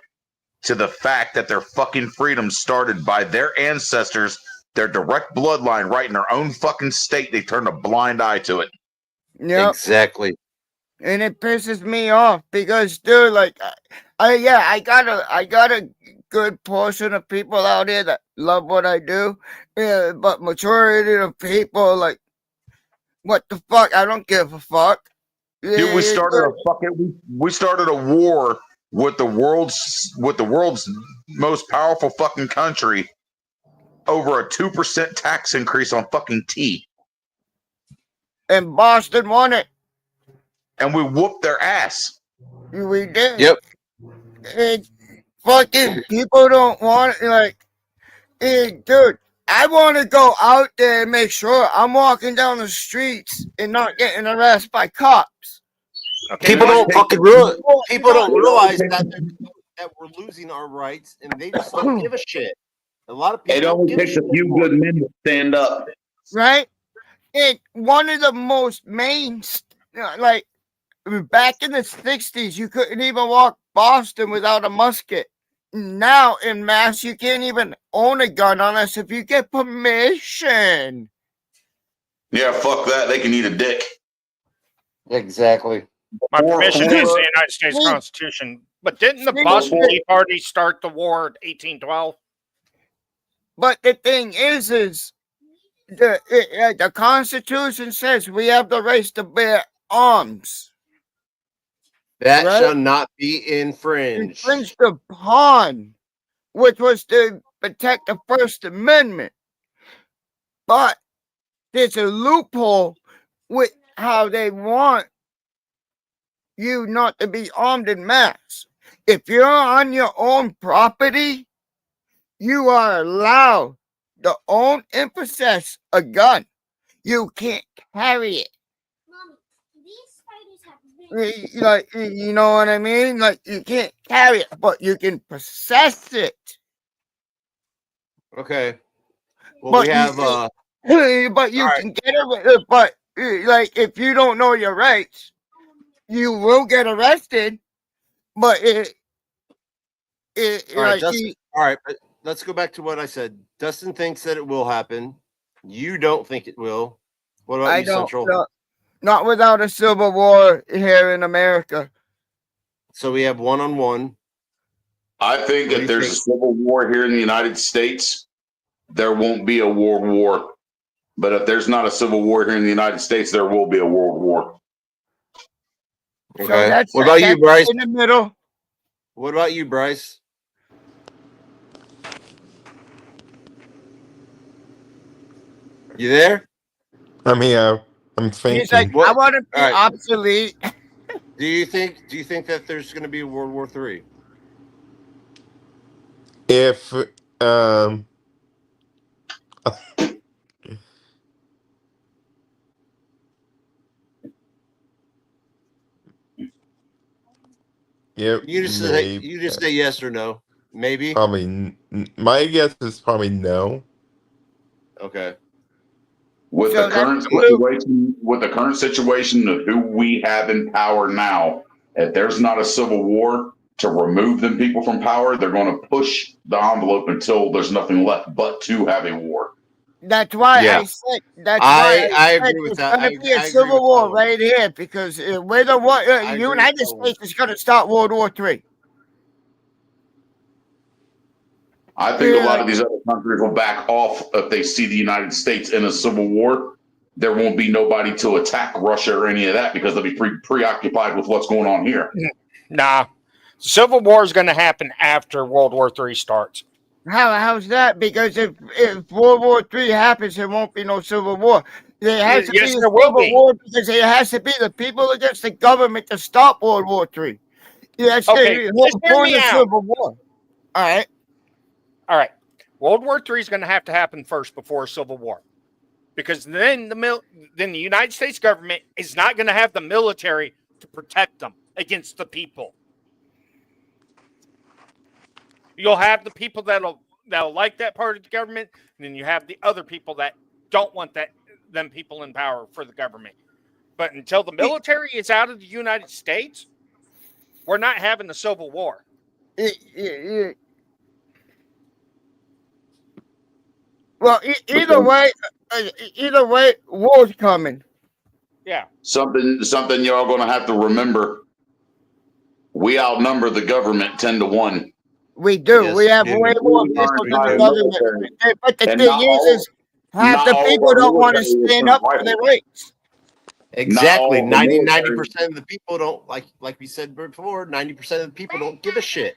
to the fact that their fucking freedom started by their ancestors, their direct bloodline, right in their own fucking state. They turned a blind eye to it. Yep. Exactly. And it pisses me off because, dude, like, I got a good portion of people out here that love what I do. Yeah, but majority of people, like, what the fuck? I don't give a fuck. Dude, we started a war with the world's most powerful fucking country over a 2% tax increase on fucking tea. And Boston won it. And we whooped their ass. We did. Yep. And fucking people don't want it. Like, dude, I want to go out there and make sure I'm walking down the streets and not getting arrested by cops. Okay, People don't fucking realize. People don't realize that we're losing our rights, and they just don't give a shit. A lot of people. It only takes a few good men to stand up. Right? And one of the most main, like, back in the 60s, you couldn't even walk Boston without a musket. Now in Mass, you can't even own a gun unless if you get permission. Yeah, fuck that. They can eat a dick. Exactly. My permission is the United States Constitution. But didn't the Boston Tea Party start the war in 1812? But the thing is the Constitution says we have the right to bear arms. That right? shall not be infringed. Infringed upon, which was to protect the First Amendment. But there's a loophole with how they want you not to be armed in mass. If you're on your own property, you are allowed to own and possess a gun. You can't carry it. Like, you know what I mean? Like, you can't carry it, but you can possess it. Okay. Well, But we have. but you can get it. But like, if you don't know your rights, you will get arrested. But All right, like, Dustin. All right, but let's go back to what I said. Dustin thinks that it will happen. You don't think it will. What about you, Central? No, not without a civil war here in America. So we have 1-on-1. I think that there's a civil war here in the United States, there won't be a world war. But if there's not a civil war here in the United States, there will be a world war. Okay. What about you, Bryce? In the middle. What about you, Bryce? You there? I'm here. I'm He's like, thinking. I What? want to be All right. obsolete. Do you think that there's going to be a World War III? If um yeah, maybe You just say yes or no. Maybe. probably my guess is probably no. Okay. With So the that's current the move. situation, with the current situation of who we have in power now, if there's not a civil war to remove them people from power, they're going to push the envelope until there's nothing left but to have a war. That's why Yeah. I said. That's why I I said agree with there's that. going to be a I agree civil with that war one. right here because we're the I agree with United that one. States is going to start World War III. I think a lot of these other countries will back off if they see the United States in a civil war. There won't be nobody to attack Russia or any of that because they'll be preoccupied with what's going on here. Nah. Civil War is going to happen after World War III starts. How's that? Because if World War III happens, there won't be no civil war. There has to Yes, be a there will civil be. war because it has to be the people against the government to stop World War III. That's Okay, the just whole hear point me of out. civil war. All right. All right. World War III is going to have to happen first before a civil war. Because then the United States government is not going to have the military to protect them against the people. You'll have the people that'll like that part of the government, and then you have the other people that don't want them people in power for the government. But until the military is out of the United States, we're not having a civil war. Well, either way, war's coming. Yeah. Something y'all going to have to remember. We outnumber the government 10-1. We do. Yes, we have we way do. more Our people than the entire government. military. But the And thing is half not the all of people our don't want to military is stand up for their rifles. rights. Exactly. Not all of the 90% military. of the people don't like we said before, 90% of the people don't give a shit.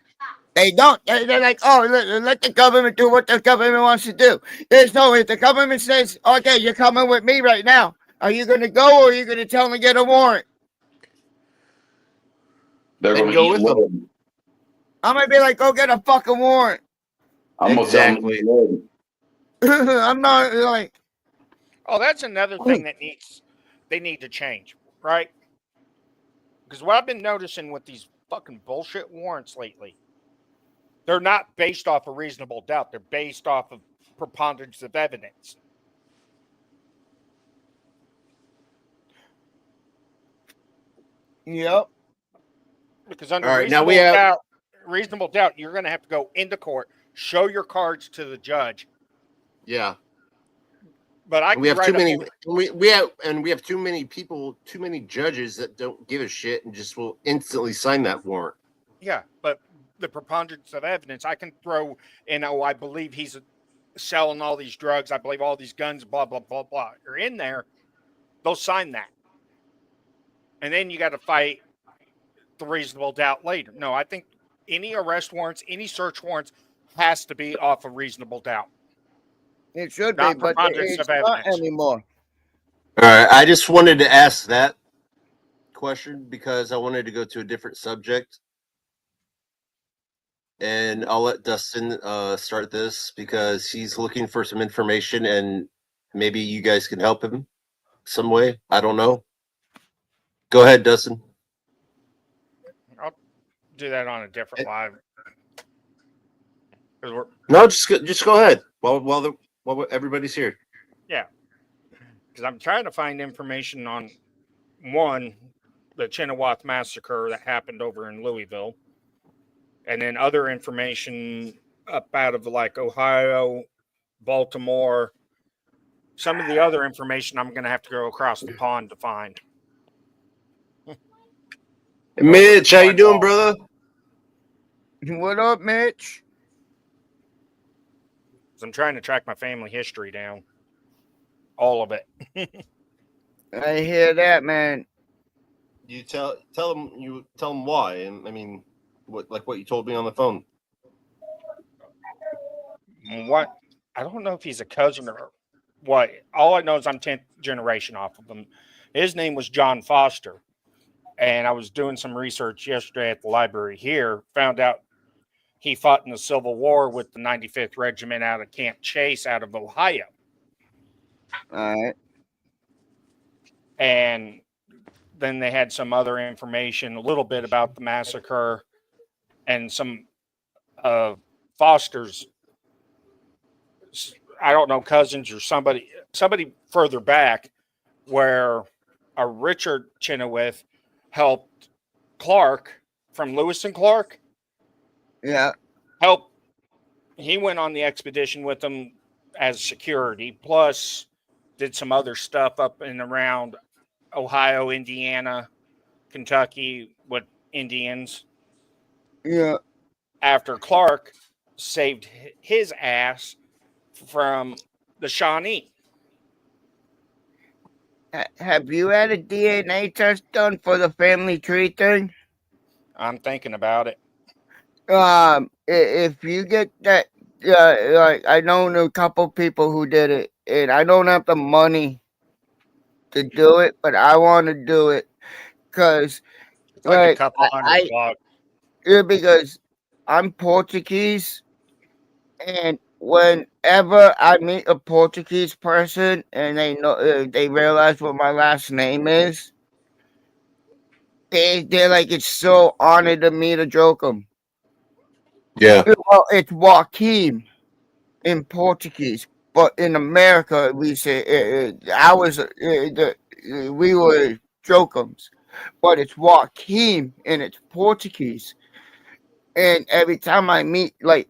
They don't. They're like, oh, let the government do what the government wants to do. There's no, if the government says, okay, you're coming with me right now, are you going to go or are you going to tell them to get a warrant? They're Then going to go eat with them. lead. I'm going to be like, go get a fucking warrant. I'm going to tell them to eat lead. I'm not like. Oh, that's another thing that they need to change, right? Because what I've been noticing with these fucking bullshit warrants lately, they're not based off of reasonable doubt. They're based off of preponderance of evidence. Yep. Because under All right, now reasonable doubt, you're going to have to go into court, show your cards to the judge. Yeah. But We have too many. We have too many people, too many judges that don't give a shit and just will instantly sign that warrant. Yeah, but the preponderance of evidence, I can throw in. Oh, I believe he's selling all these drugs. I believe all these guns. Blah blah blah blah. Are in there. They'll sign that, and then you got to fight the reasonable doubt later. No, I think any arrest warrants, any search warrants, has to be off of reasonable doubt. It should Not be, but preponderance it's of not evidence. anymore. All right, I just wanted to ask that question because I wanted to go to a different subject, and I'll let Dustin start this because he's looking for some information, and maybe you guys can help him some way. I don't know. Go ahead, Dustin. I'll do that on a different live. No, just go ahead while everybody's here. Yeah, because I'm trying to find information on one, the Chenoweth massacre that happened over in Louisville, and then other information up out of like Ohio, Baltimore. Some of the other information I'm going to have to go across the pond to find. Mitch, how you doing, brother? What up, Mitch? I'm trying to track my family history down. All of it. I hear that, man. You tell them why, and I mean, what you told me on the phone. What? I don't know if he's a cousin or what all I know is I'm 10th generation off of him. His name was John Foster. And I was doing some research yesterday at the library here, found out he fought in the Civil War with the 95th Regiment out of Camp Chase out of Ohio. All right. And then they had some other information, a little bit about the massacre and some Foster's, I don't know, cousins or somebody further back, where a Richard Chenoweth helped Clark from Lewis and Clark. Yeah. He went on the expedition with them as security, plus did some other stuff up and around Ohio, Indiana, Kentucky with Indians. Yeah. After Clark saved his ass from the Shawnee. Have you had a DNA test done for the family tree thing? I'm thinking about it. If you get that, like I know a couple people who did it, and I don't have the money to do it, but I want to do it because, It's like a couple $100. Yeah, because I'm Portuguese, and whenever I meet a Portuguese person and they realize what my last name is, they're like, it's so honored to meet a Jokum. Yeah. Well, it's Joaquim in Portuguese, but in America we say we were Jokums, but it's Joaquim and it's Portuguese. And every time I meet like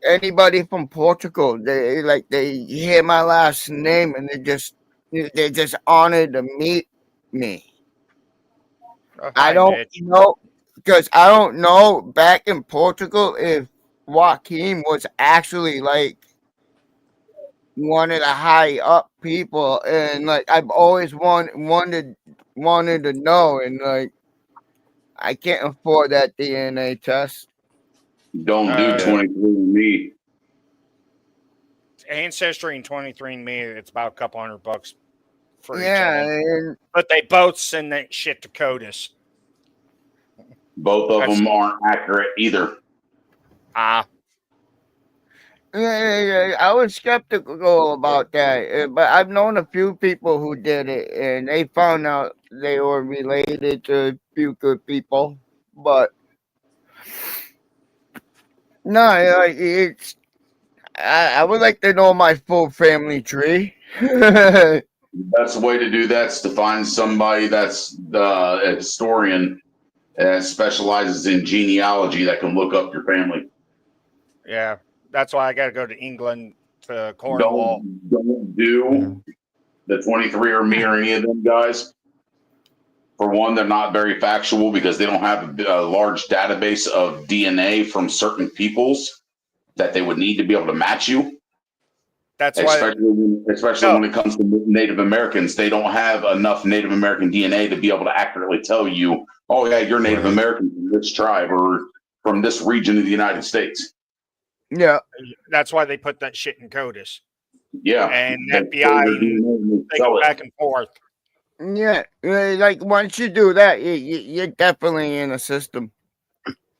anybody from Portugal, they hear my last name and they're just honored to meet me. I don't know, because I don't know back in Portugal if Joaquim was actually like one of the high up people, and like I've always wanted to know, and like I can't afford that DNA test. Don't do 23andMe. Ancestry and 23andMe, it's about a couple $100 for each Yeah, of them. But they both send that shit to CODIS. Both of them aren't accurate either. Yeah, I was skeptical about that, but I've known a few people who did it, and they found out they were related to a few good people. But no, it's I would like to know my full family tree. The best way to do that is to find somebody that's a historian that specializes in genealogy that can look up your family. Yeah, that's why I got to go to England to Cornwall. Don't do the 23andMe or any of them guys. For one, they're not very factual because they don't have a large database of DNA from certain peoples that they would need to be able to match you. That's especially when it comes to Native Americans, they don't have enough Native American DNA to be able to accurately tell you, oh yeah, you're Native American from this tribe or from this region of the United States. Yeah, that's why they put that shit in CODIS. Yeah, and FBI, they go back and forth. Yeah, like once you do that, you're definitely in a system.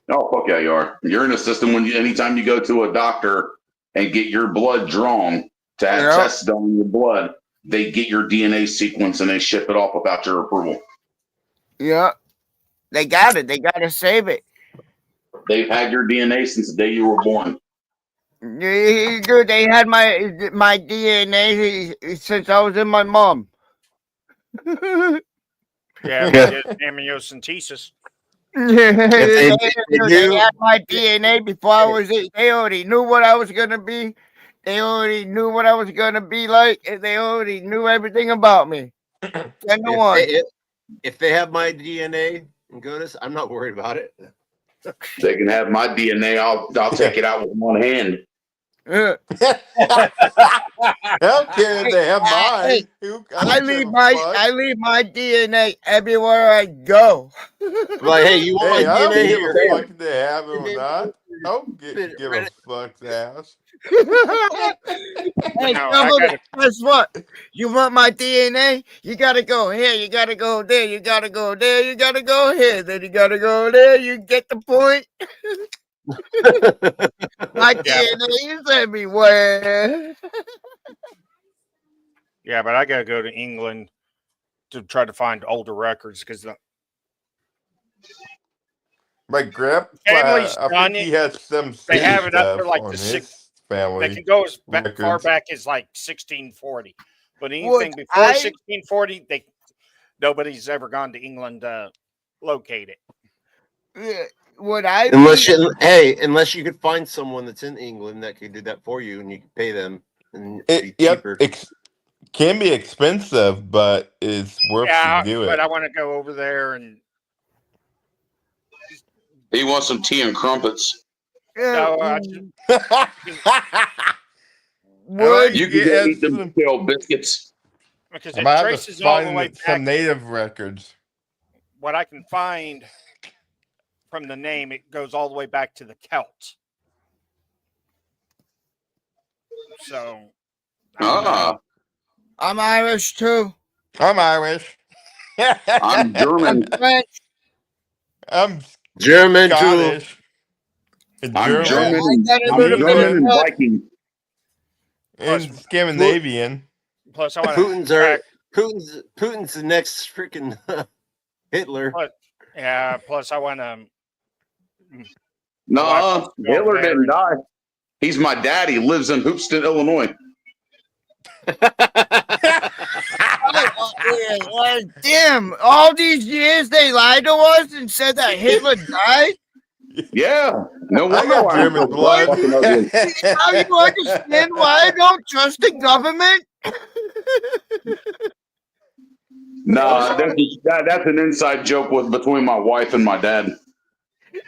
Oh, fuck yeah, you are. You're in a system when anytime you go to a doctor and get your blood drawn to have tests done on your blood, they get your DNA sequence and they ship it off without your approval. Yeah, they got it. They got to save it. They've had your DNA since the day you were born. Dude, they had my DNA since I was in my mom. Yeah, we did amniocentesis. They had my DNA before I was. They already knew what I was gonna be. They already knew what I was gonna be like, and they already knew everything about me. If they have my DNA and CODIS, I'm not worried about it. They can have my DNA. I'll take it out with one hand. Uh, I don't care if they have hey, mine. I don't give a fuck. I leave my DNA everywhere I go. Like, hey, you want my Hey, I don't DNA give here? a Here. fuck if they have it or not. I don't Spit it give right a fuck's ass. Hey, No, I somebody, got it. guess what? You want my DNA? You gotta go here, you gotta go there, you gotta go there, you gotta go here, then you gotta go there. You get the point? My Yeah, DNA is everywhere. yeah, but I got to go to England to try to find older records because the My grandpa, family's I done think it. he has some They city have it up to stuff like on the six. his They family can go as far records. back as like 1640, but What anything before 1640, nobody's ever gone to England to locate it. would I Unless be unless you could find someone that's in England that could do that for you, and you could pay them, and it'd be Yep, cheaper. can be expensive, but it's worth to Yeah, do but it. I want to go over there and He wants some tea and crumpets. no, would You could go eat them stale biscuits. because I it might have to traces all the way find back. some native records. What I can find from the name, it goes all the way back to the Celts. So I don't know. I'm Irish too. I'm Irish. I'm German. I'm French. I'm German too. Scottish. I'm German. I gotta I'm go to German and Minnesota. Viking. And Scandinavian. Plus, I want Putin's Putin's the next freaking Hitler. Plus, I want to. No, Hitler didn't die. He's my dad. He lives in Hoopston, Illinois. Damn! All these years they lied to us and said that Hitler died. Yeah, no I wonder got why I'm German so blood. fucking ugly. Now you understand why I don't trust the government? Nah, that's an inside joke between my wife and my dad.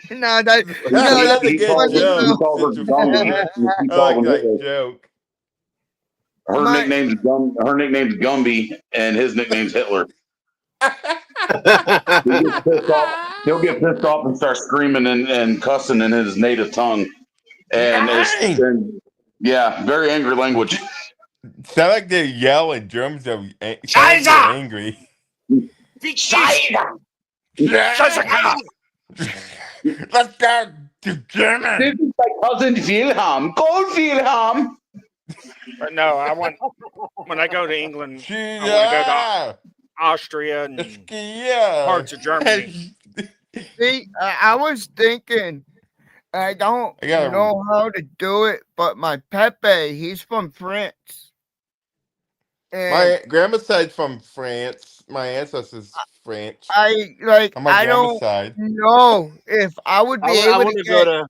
No, That's a He good calls joke. her Gumby. He I calls like her that Hitler. joke. Her nickname's Gumby, and his nickname's Hitler. He'll get pissed off and start screaming and cussing in his native tongue, and yeah, very angry language. Sound like they yell in Germans. Sound like Scheiße! they're angry. Scheiße! Let's go to German. This is my cousin Wilhelm. Call Wilhelm. But no, I want when I go to England, I want to go to Austria and parts of Germany. See, I was thinking, I don't know how to do it, but my Pepe, he's from France. My grandma's side's from France. My ancestors French. I on my I grandma's don't side. know if I would be I able want to to go get to.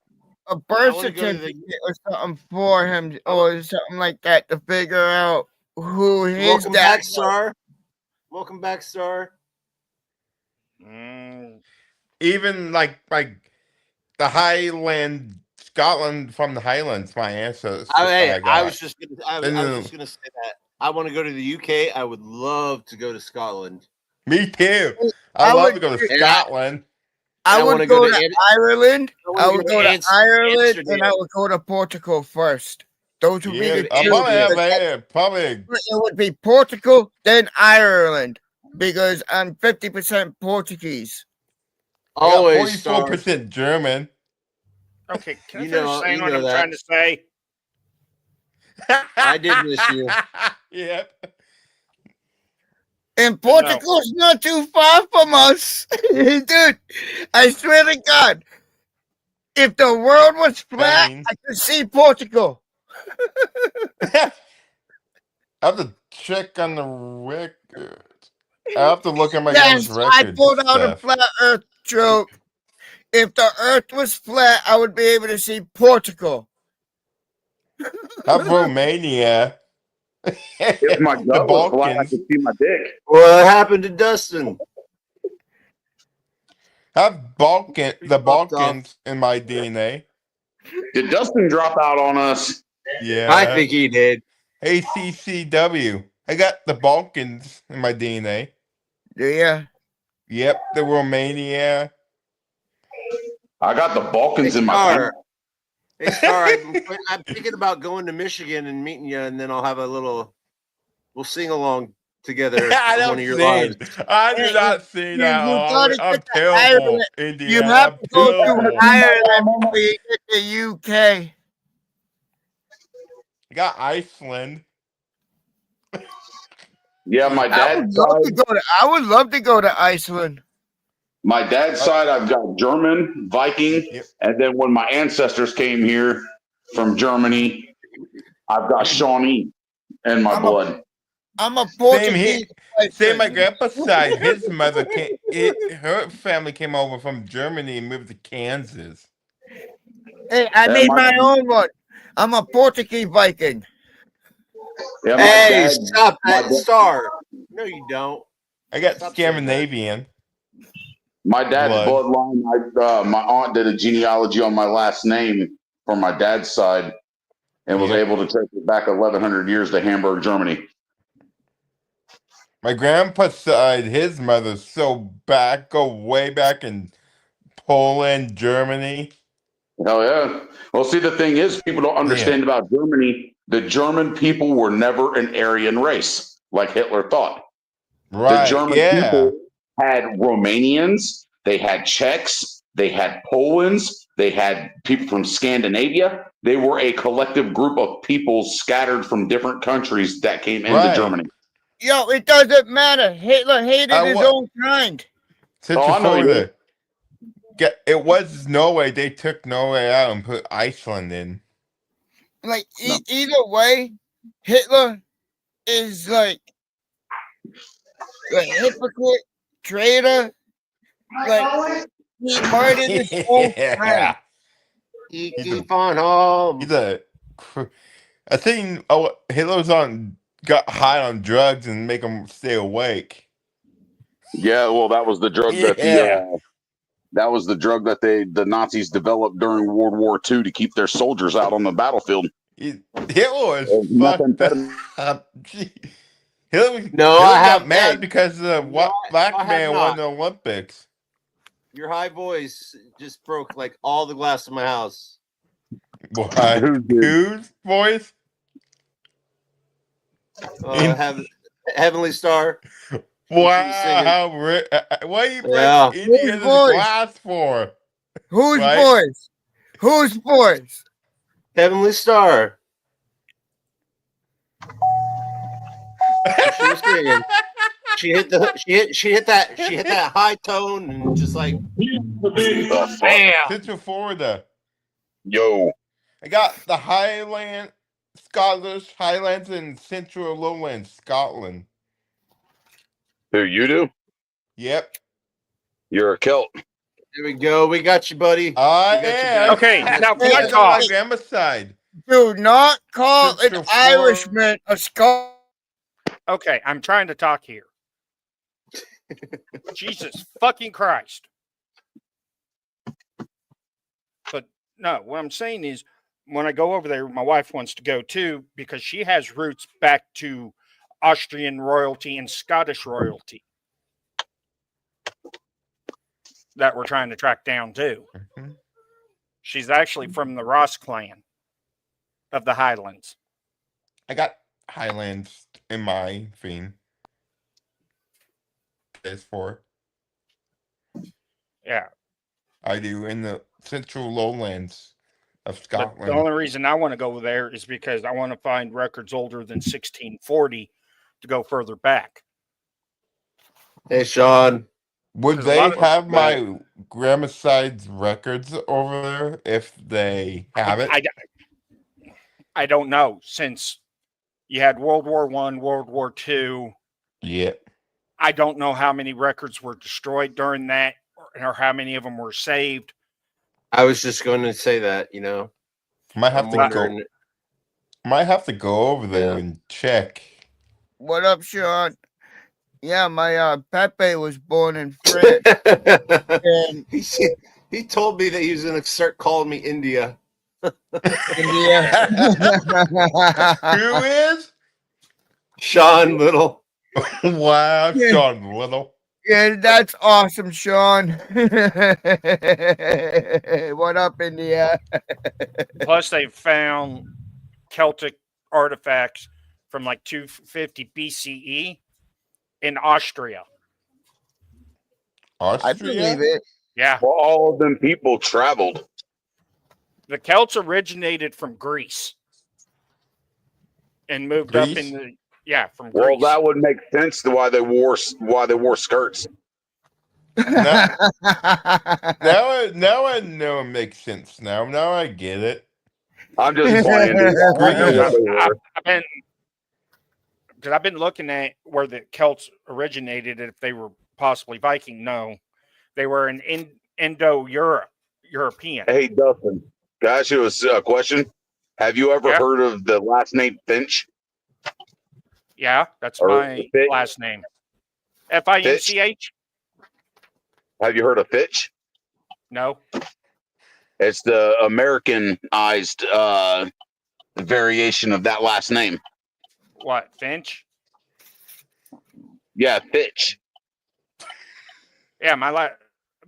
a birth wanna go to the- certificate or something for him or something like that to figure out who his Welcome dad back, was. Star. Welcome back, Star. Even like the Highland, Scotland from the Highlands, my ancestors. I was just gonna say that. I want to go to the UK. I would love to go to Scotland. Me too. I I love would to go to do- Scotland. I I would wanna go go to to Ed- Ireland. I I wanna would go go to to Ireland, Amsterdam. and I would go to Portugal first. Those would Yeah, be the I'll two. probably have because probably. It would be Portugal, then Ireland, because I'm 50% Portuguese. I got Always, Star. 44% German. Okay, can I You finish know- saying you what know I'm that. trying to say? I did miss you. Yep. And Portugal's not too far from us. Dude, I swear to God, if the world was flat, Spain. I could see Portugal. I have to check on the record. I have to look at my Yes, grandma's records. I pulled out a stuff. flat earth joke. If the earth was flat, I would be able to see Portugal. Have Romania. If my The gut was flat, I Balkans. could see my dick. What happened to Dustin? Have the fucked off. Balkans in my DNA. Did Dustin drop out on us? Yeah. I think he did. ACCW. I got the Balkans in my DNA. Do you? Yep, the Romania. I got the Balkans Hey, in my Star. pants. Hey, Star. I'm thinking about going to Michigan and meeting you, and then I'll have we'll sing along together I on don't one of your sing. lives. I do not sing You at all. gotta I'm get to terrible, Ireland. Indiana. You have I'm to go to terrible. Ireland before you get to UK. I got Iceland. Yeah, my dad's side. I would love to go to Iceland. My dad's side, I've got German, Viking, and then when my ancestors came here from Germany, I've got Shawnee in my blood. I'm a Same here. Portuguese. Same my grandpa's side. His mother her family came over from Germany and moved to Kansas. Hey, I made my own one. I'm a Portuguese Viking. Yeah, Hey, stop that, Star. No, you don't. I got Stop saying that. Scandinavian. My dad's Blood. bloodline, my aunt did a genealogy on my last name for my dad's side and was able to trace it back 1,100 years to Hamburg, Germany. My grandpa's side, his mother's go way back in Poland, Germany. Hell yeah. Well, see, the thing is, people don't understand about Germany. The German people were never an Aryan race like Hitler thought. Right. The German people had Romanians, they had Czechs, they had Poles, they had people from Scandinavia. They were a collective group of people scattered from different countries that came into Germany. Yo, it doesn't matter. Hitler hated his own kind. Central Florida. It was Norway. They took Norway out and put Iceland in. Like either way, Hitler is like a hypocrite, traitor. Like he murdered his own friend. He's I think Hitler's got high on drugs and make him stay awake. Yeah, well, that was the drug that was the drug that the Nazis developed during World War II to keep their soldiers out on the battlefield. Hitler was fucked up. Hitler got mad because the black man won the Olympics. Your high voice just broke like all the glass in my house. What? Whose voice? Heavenly Star. Wow, what are you breaking into the glass for? Whose voice? Whose voice? Heavenly Star. She was singing. She hit that high tone and just like bam. Central Florida. Yo. I got the Scottish Highlands and Central Lowlands, Scotland. Who, you do? Yep. You're a Celt. There we go. We got you, buddy. Okay, now for my on talk. my grandma's side. Do not call an Irishman a Scot. Okay, I'm trying to talk here. Jesus fucking Christ. But no, what I'm saying is when I go over there, my wife wants to go too because she has roots back to Austrian royalty and Scottish royalty that we're trying to track down too. Mm-hmm. She's actually from the Ross clan of the Highlands. I got Highlands in my theme. There's 4. Yeah. I do in the Central Lowlands of Scotland. But the only reason I want to go there is because I want to find records older than 1640 to go further back. Hey, Sean. Would they have my grandma's side's records over there if they have it? I don't know. Since you had World War I, World War II. Yep. I don't know how many records were destroyed during that or how many of them were saved. I was just going to say that, Might have to go over there and check. What up, Sean? Yeah, my Pepe was born in France. And he told me that he was going to start calling me India. India. Who is? Sean Little. Wow, Yeah. Sean Little. Yeah, that's awesome, Sean. What up, India? Plus, they found Celtic artifacts from like 250 BCE in Austria. I Austria? believe it. Yeah. Well, all of them people traveled. The Celts originated from Greece and moved up in the from Well, Greece. that would make sense to why they wore skirts. Now I know it makes sense now. Now I get it. I'm just playing, dude. I know what they were. Because I've been looking at where the Celts originated, if they were possibly Viking. No, they were an Indo-European. Hey, Dustin, can I ask you a question? Have you ever heard of the last name Finch? Yeah, that's Or my Fitch? last name. Finch? Have you heard of Fitch? No. It's the Americanized variation of that last name. What, Finch? Yeah, Fitch. Yeah, my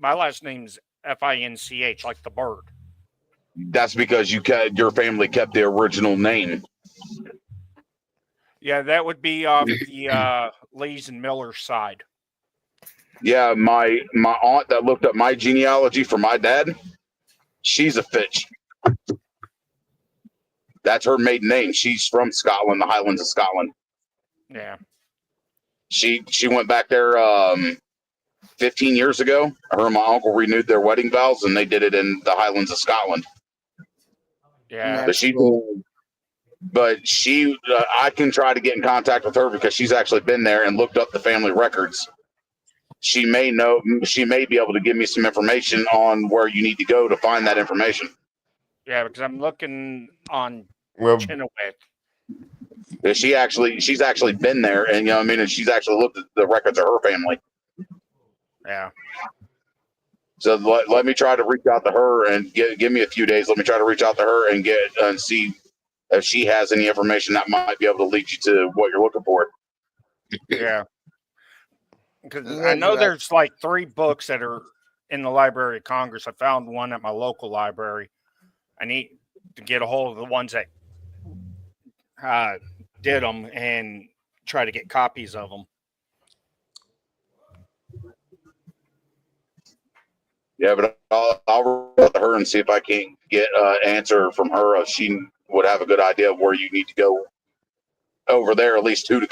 last name's Finch, like the bird. That's because your family kept the original name. Yeah, that would be off the Lees and Miller side. Yeah, my aunt that looked up my genealogy for my dad, she's a Fitch. That's her maiden name. She's from Scotland, the Highlands of Scotland. Yeah. She went back there 15 years ago. Her and my uncle renewed their wedding vows, and they did it in the Highlands of Scotland. Yeah. But she, I can try to get in contact with her because she's actually been there and looked up the family records. She may be able to give me some information on where you need to go to find that information. Yeah, because I'm looking on Chinawet. She's actually been there, and and she's actually looked at the records of her family. Yeah. So let me try to reach out to her and give me a few days. Let me try to reach out to her and see if she has any information that might be able to lead you to what you're looking for. Yeah. Because I know there's like 3 books that are in the Library of Congress. I found one at my local library. I need to get a hold of the ones that did them and try to get copies of them. Yeah, but I'll reach out to her and see if I can't get an answer from her. If she would have a good idea of where you need to go over there, at least who to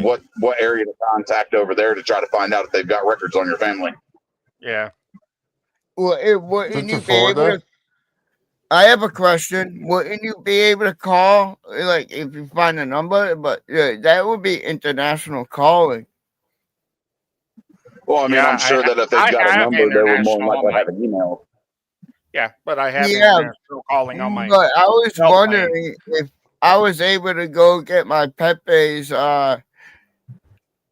what area to contact over there to try to find out if they've got records on your family. Yeah. Well, wouldn't you be able to? I have a question. Wouldn't you be able to call, like, if you find a number? But that would be international calling. Well, I mean, I'm sure that if they've got a number, they would more than likely have an email. Yeah, but I have international calling on my. But I was wondering if I was able to go get my Pepe's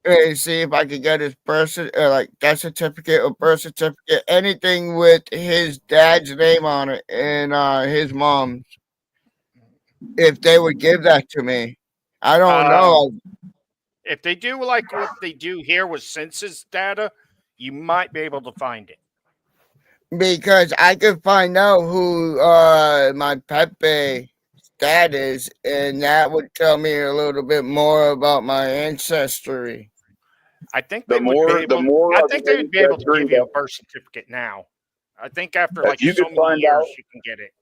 and see if I could get his death certificate or birth certificate, anything with his dad's name on it and his mom's. If they would give that to me, I don't know. If they do like what they do here with census data, you might be able to find it. Because I could find out who my Pepe dad is, and that would tell me a little bit more about my ancestry. I think they would be able to give you a birth certificate now. I think after like so many years, you can get it.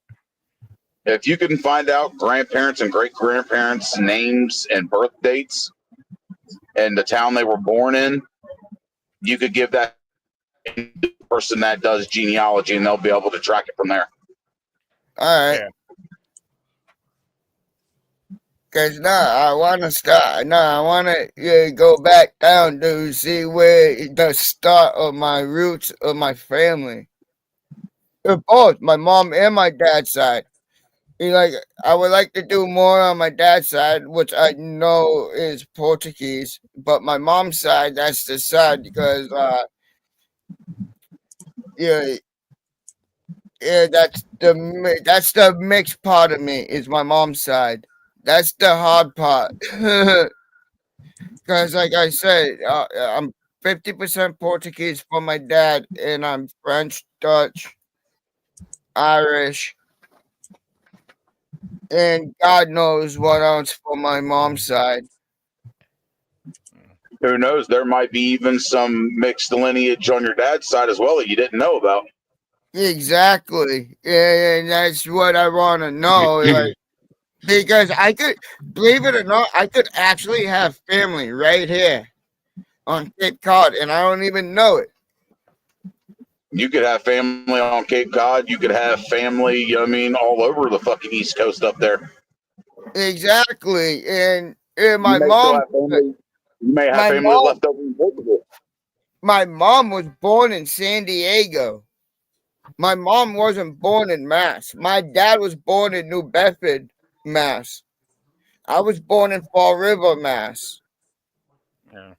If you can find out grandparents and great grandparents' names and birth dates and the town they were born in, you could give that to the person that does genealogy, and they'll be able to track it from there. All right. Because I want to start. I want to go back down to see where the start of my roots of my family. Both my mom and my dad's side. I would like to do more on my dad's side, which I know is Portuguese, but my mom's side, that's the side because Yeah, that's the mixed part of me is my mom's side. That's the hard part. Because, like I said, I'm 50% Portuguese from my dad, and I'm French, Dutch, Irish, and God knows what else for my mom's side. Who knows? There might be even some mixed lineage on your dad's side as well that you didn't know about. Exactly. Yeah, and that's what I want to know. Like, because I could, believe it or not, I could actually have family right here on Cape Cod, and I don't even know it. You could have family on Cape Cod. You could have family, you know what I mean, all over the fucking East Coast up there. Exactly. And my You may still mom, have family. You may have my family mom, left over in Portugal. my mom was born in San Diego. My mom wasn't born in Mass. My dad was born in New Bedford, Mass. I was born in Fall River, Mass. Yeah.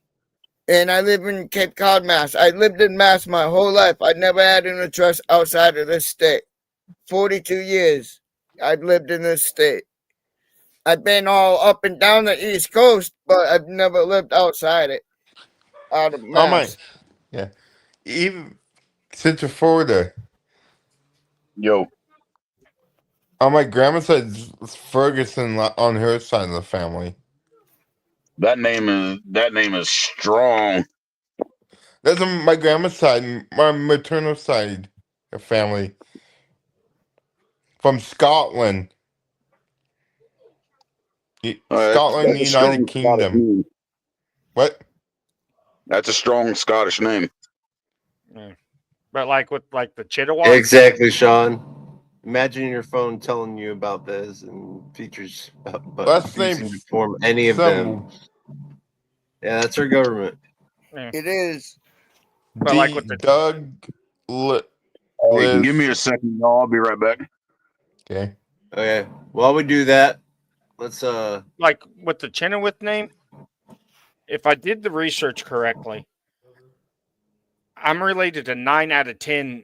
And I live in Cape Cod, Mass. I lived in Mass my whole life. I never had an address outside of this state. 42 years I've lived in this state. I've been all up and down the East Coast, but I've never lived outside it, out of Oh my, Mass. yeah. Even Central Florida. Yo, On my grandma's side, it's Ferguson on her side of the family. that name is strong. That's on my grandma's side, my maternal side of family. From Scotland. Scotland, That's the a strong United Scottish Kingdom. name. What? That's a strong Scottish name. Yeah. But like with like the Chittiwack. Exactly, Sean. Imagine your phone telling you about this and features, but Last refusing to name's form any of them. some Yeah, that's our government. Yeah. It is. But like with the Doug Hey, give me Liz. a second, y'all. I'll be right back. Okay. Okay. While we do that, let's like with the Chenoweth name, if I did the research correctly, I'm related to 9 out of 10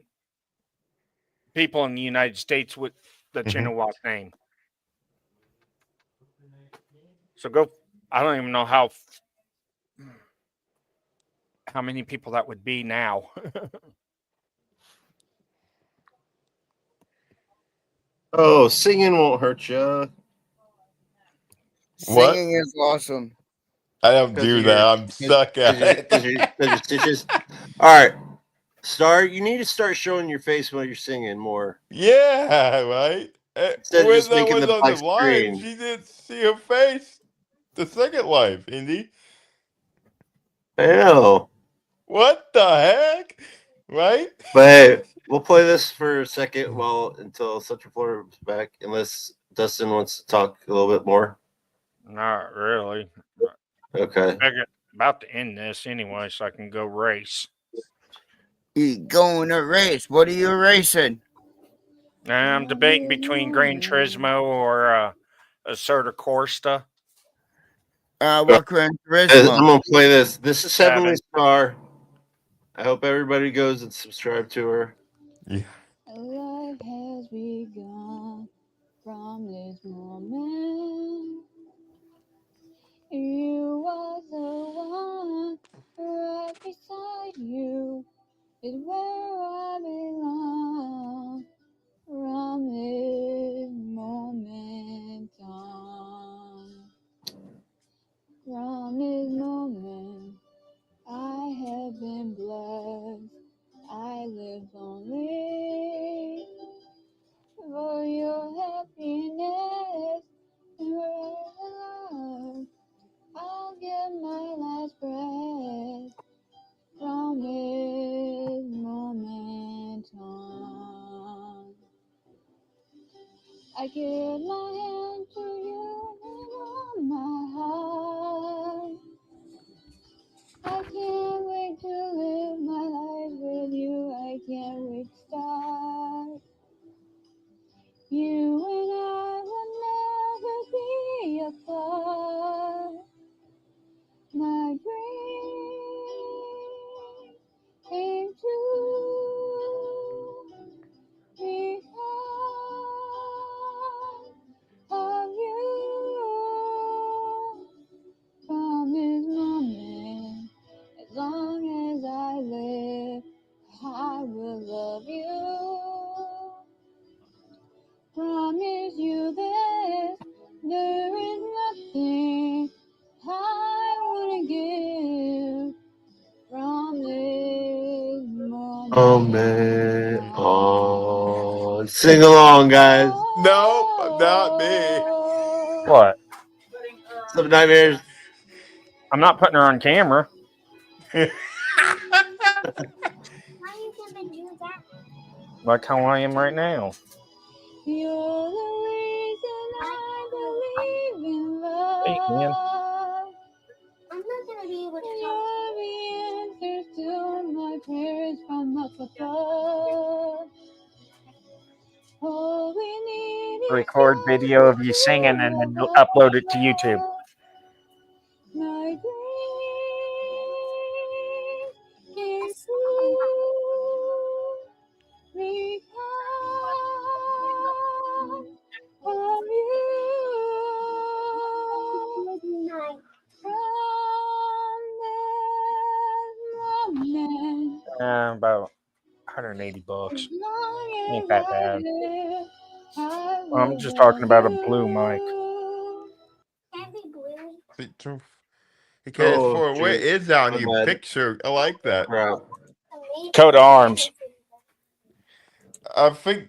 people in the United States with the Chenoweth name. So go. I don't even know how many people that would be now. Oh, singing won't hurt you. What? Singing is awesome. I don't do that. I'm stuck at it. Because your stitches. All right. Star, you need to start showing your face while you're singing more. Yeah, right? Instead of When just that making was the on the black live, screen. she didn't see her face. The second live, Indy. I know. What the heck? Right? But hey, we'll play this for a second until Central Florida's back, unless Dustin wants to talk a little bit more. Not really. Okay. I'm about to end this anyway, so I can go race. You going to race? What are you racing? I'm debating between Gran Turismo or a Certa Corsa. What Gran I'm Turismo? gonna play this. This is Seven. Heavenly Star. I hope everybody goes and subscribe to her. Yeah. Life has begun from this moment. You was the one right beside you is where I belong. From this moment on, from this moment, I have been blessed. I live only for your happiness and forever love. I'll give my last breath from this moment on. I give my hand to you and all my heart. I can't wait to live my life with you. I can't wait to start. You and I will never be apart. My dream came true. Oh man. Oh, sing along, guys. No, not me. What? Some nightmares. I'm not putting her on camera. Like how I am right now. You're the reason I believe in love. Hey, man. I'm not gonna be able to You're the answer to my prayers from up above. All we need is Record video of you singing and then upload it to YouTube. my dream is you. Because of you. From this moment. About 180 bucks. As long Ain't as that I bad. live, I I'm will just talking about a love blue mic. you. The truth. Because Oh, for where shoot. is that on My your bad. picture? I like that. Crap. Coat of arms. I think,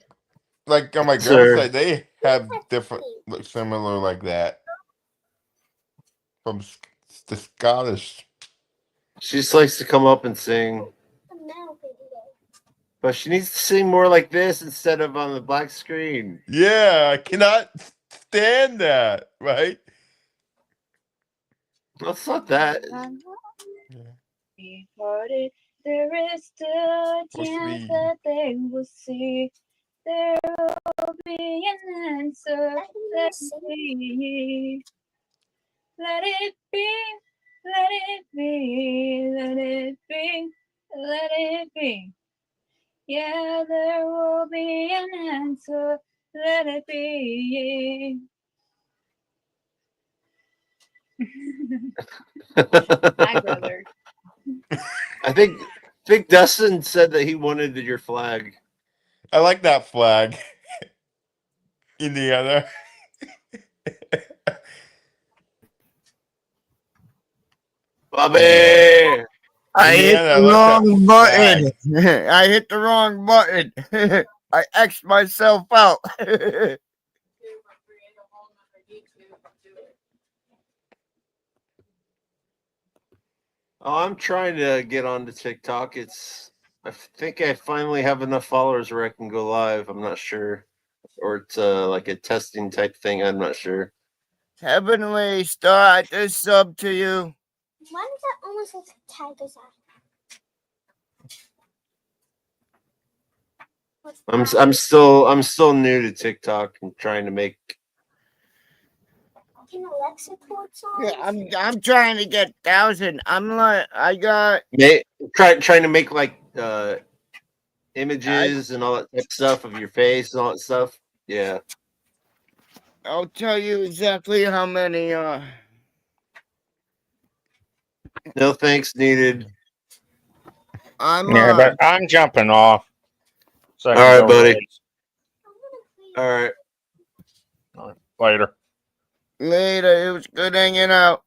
like on my girl's Sir. side, they have different, look similar like that. From the Scottish. She just likes to come up and sing. But she needs to sing more like this instead of on the black screen. Yeah, I cannot stand that, right? That's not that. Hearted, there is still a chance that they will see. There will be an answer. Let it be. Let it be. Let it be. Let it be. Let it be. Yeah, there will be an answer. Let it be. Hi, brother. I think Dustin said that he wanted your flag. I like that flag. Indiana. Bobby! I hit Indiana, I the like that wrong flag. button. I hit the wrong button. I X'd myself out. Oh, I'm trying to get onto TikTok. I think I finally have enough followers where I can go live. I'm not sure. Or it's like a testing type thing. I'm not sure. Heavenly Star, I just sub to you. Why does that almost look like Tiger's eye? I'm still new to TikTok. I'm trying to make. Can Alexa put songs? Yeah, I'm trying to get 1,000. I'm like, I got. Trying to make like images and all that type of stuff of your face and all that stuff. Yeah. I'll tell you exactly how many. No thanks needed. Yeah, but I'm jumping off. So All right, buddy. All right. Later. Later. It was good hanging out.